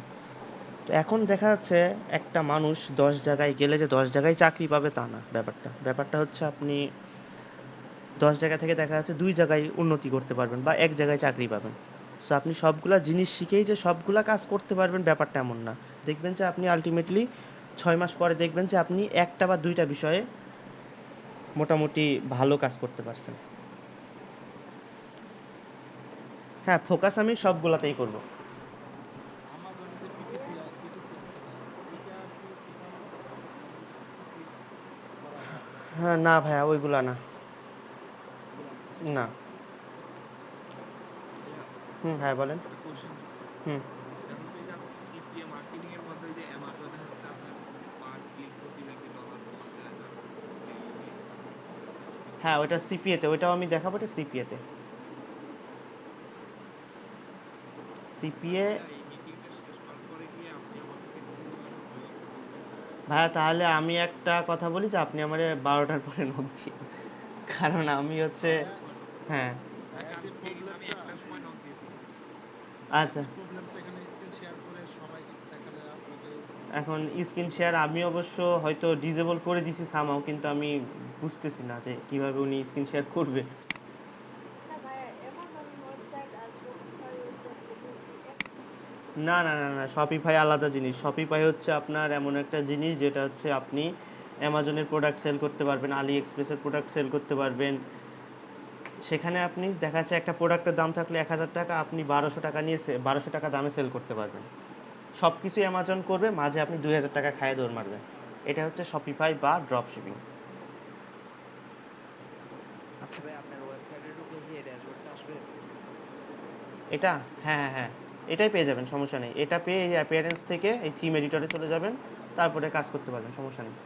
তো এখন দেখা যাচ্ছে একটা মানুষ 10 জায়গায় গেলে যে 10 জায়গায় চাকরি পাবে তা না। ব্যাপারটা হচ্ছে আপনি 10 জায়গা থেকে দেখা যাচ্ছে 2 জায়গায় উন্নতি করতে পারবেন বা এক জায়গায় চাকরি পাবেন। সো আপনি সবগুলা জিনিস শিখেই যে সবগুলা কাজ করতে পারবেন ব্যাপারটা এমন না। দেখবেন যে আপনি আলটিমেটলি 6 মাস পরে দেখবেন যে আপনি একটা বা দুইটা বিষয়ে মোটামুটি ভালো কাজ করতে পারছেন। হ্যাঁ, ফোকাস আমি সবগুলাতেই করব। আমাজনে যে পিপিসি আছে ভাই, ওইটা কি শেখানো হয়? আমাজনে যে পিপিসি করা হয়, হ্যাঁ, না ভাইয়া, ওইগুলা না। ওগুলা না, না? না। ভাইয়া হ্যাঁ বলেন। একটা কোশ্চেন ছিল। হুম। এটা হচ্ছে যে আপনি সিপিএ মার্কেটিং এর মধ্যে যে অ্যামাজনে হচ্ছে আপনার পার ক্লিক প্রতি নাকি ডলার পাওয়া যায়, তারপর রিলস। হ্যাঁ, ওইটা সিপিএতে, ওইটাও আমি দেখাবো। এটা আর সিপিএ। ভাইয়া এই মিটিংটা শেষ হওয়ার পরে গিয়ে আপনি আমাকে একটু নক দিবেন। ভাইয়া তাহলে আমি একটা কথা বলি যে আপনি আমার 12টার পরে নক দিন, কারণ আমি হচ্ছে। ভাইয়া, সময় নক দিবেন। হ্যাঁ। ভাইয়া ভাইয়ার যে কারণ কি এই কিন্তু আমি প্রবলেমটা, একটার সময় নক দিয়েছি। ভাইয়ার আচ্ছা, যে প্রবলেমটা, এখানে স্ক্রিন শেয়ার করে সবাইকে দেখালে আপনাকে এখন স্ক্রিন শেয়ার আমি অবশ্য হয়তো ডিসেবল করে দিছি সামাও, কিন্তু আমি বুঝতেছি না যে কিভাবে উনি স্ক্রিন শেয়ার করবে। না ভাইয়া, অ্যামাজন ওয়েবসাইট আর শপিফাই ওয়েবসাইট এগুলো কি এক? না না না না, শপিফাই আলাদা জিনিস। শপিফাই হচ্ছে আপনার এমন একটা জিনিস যেটা হচ্ছে আপনি অ্যামাজনের প্রোডাক্ট সেল করতে পারবেন, আলি এক্সপ্রেসের প্রোডাক্ট সেল করতে পারবেন। সেখানে আপনি দেখা যাচ্ছে একটা প্রোডাক্টের দাম থাকলে 1000 টাকা, আপনি 1200 টাকা নিয়ে 1200 টাকা দামে সেল করতে পারবেন। সব কিছু অ্যামাজন করবে, মাঝে আপনি 2000 টাকা খায় দৌড় মারবেন। এটা হচ্ছে শপিফাই বা ড্রপ শিপিং। আচ্ছা ভাই, আপনার ওয়েবসাইটে ঢুকে কি এই ড্যাশবোর্ডটা আসবে? এটা, হ্যাঁ হ্যাঁ হ্যাঁ, এটাই পেয়ে যাবেন, সমস্যা নেই। এটা পেয়ে এই অ্যাপিয়ারেন্স থেকে এই থিম এডিটরে চলে যাবেন, তারপরে কাজ করতে পারবেন, সমস্যা নেই।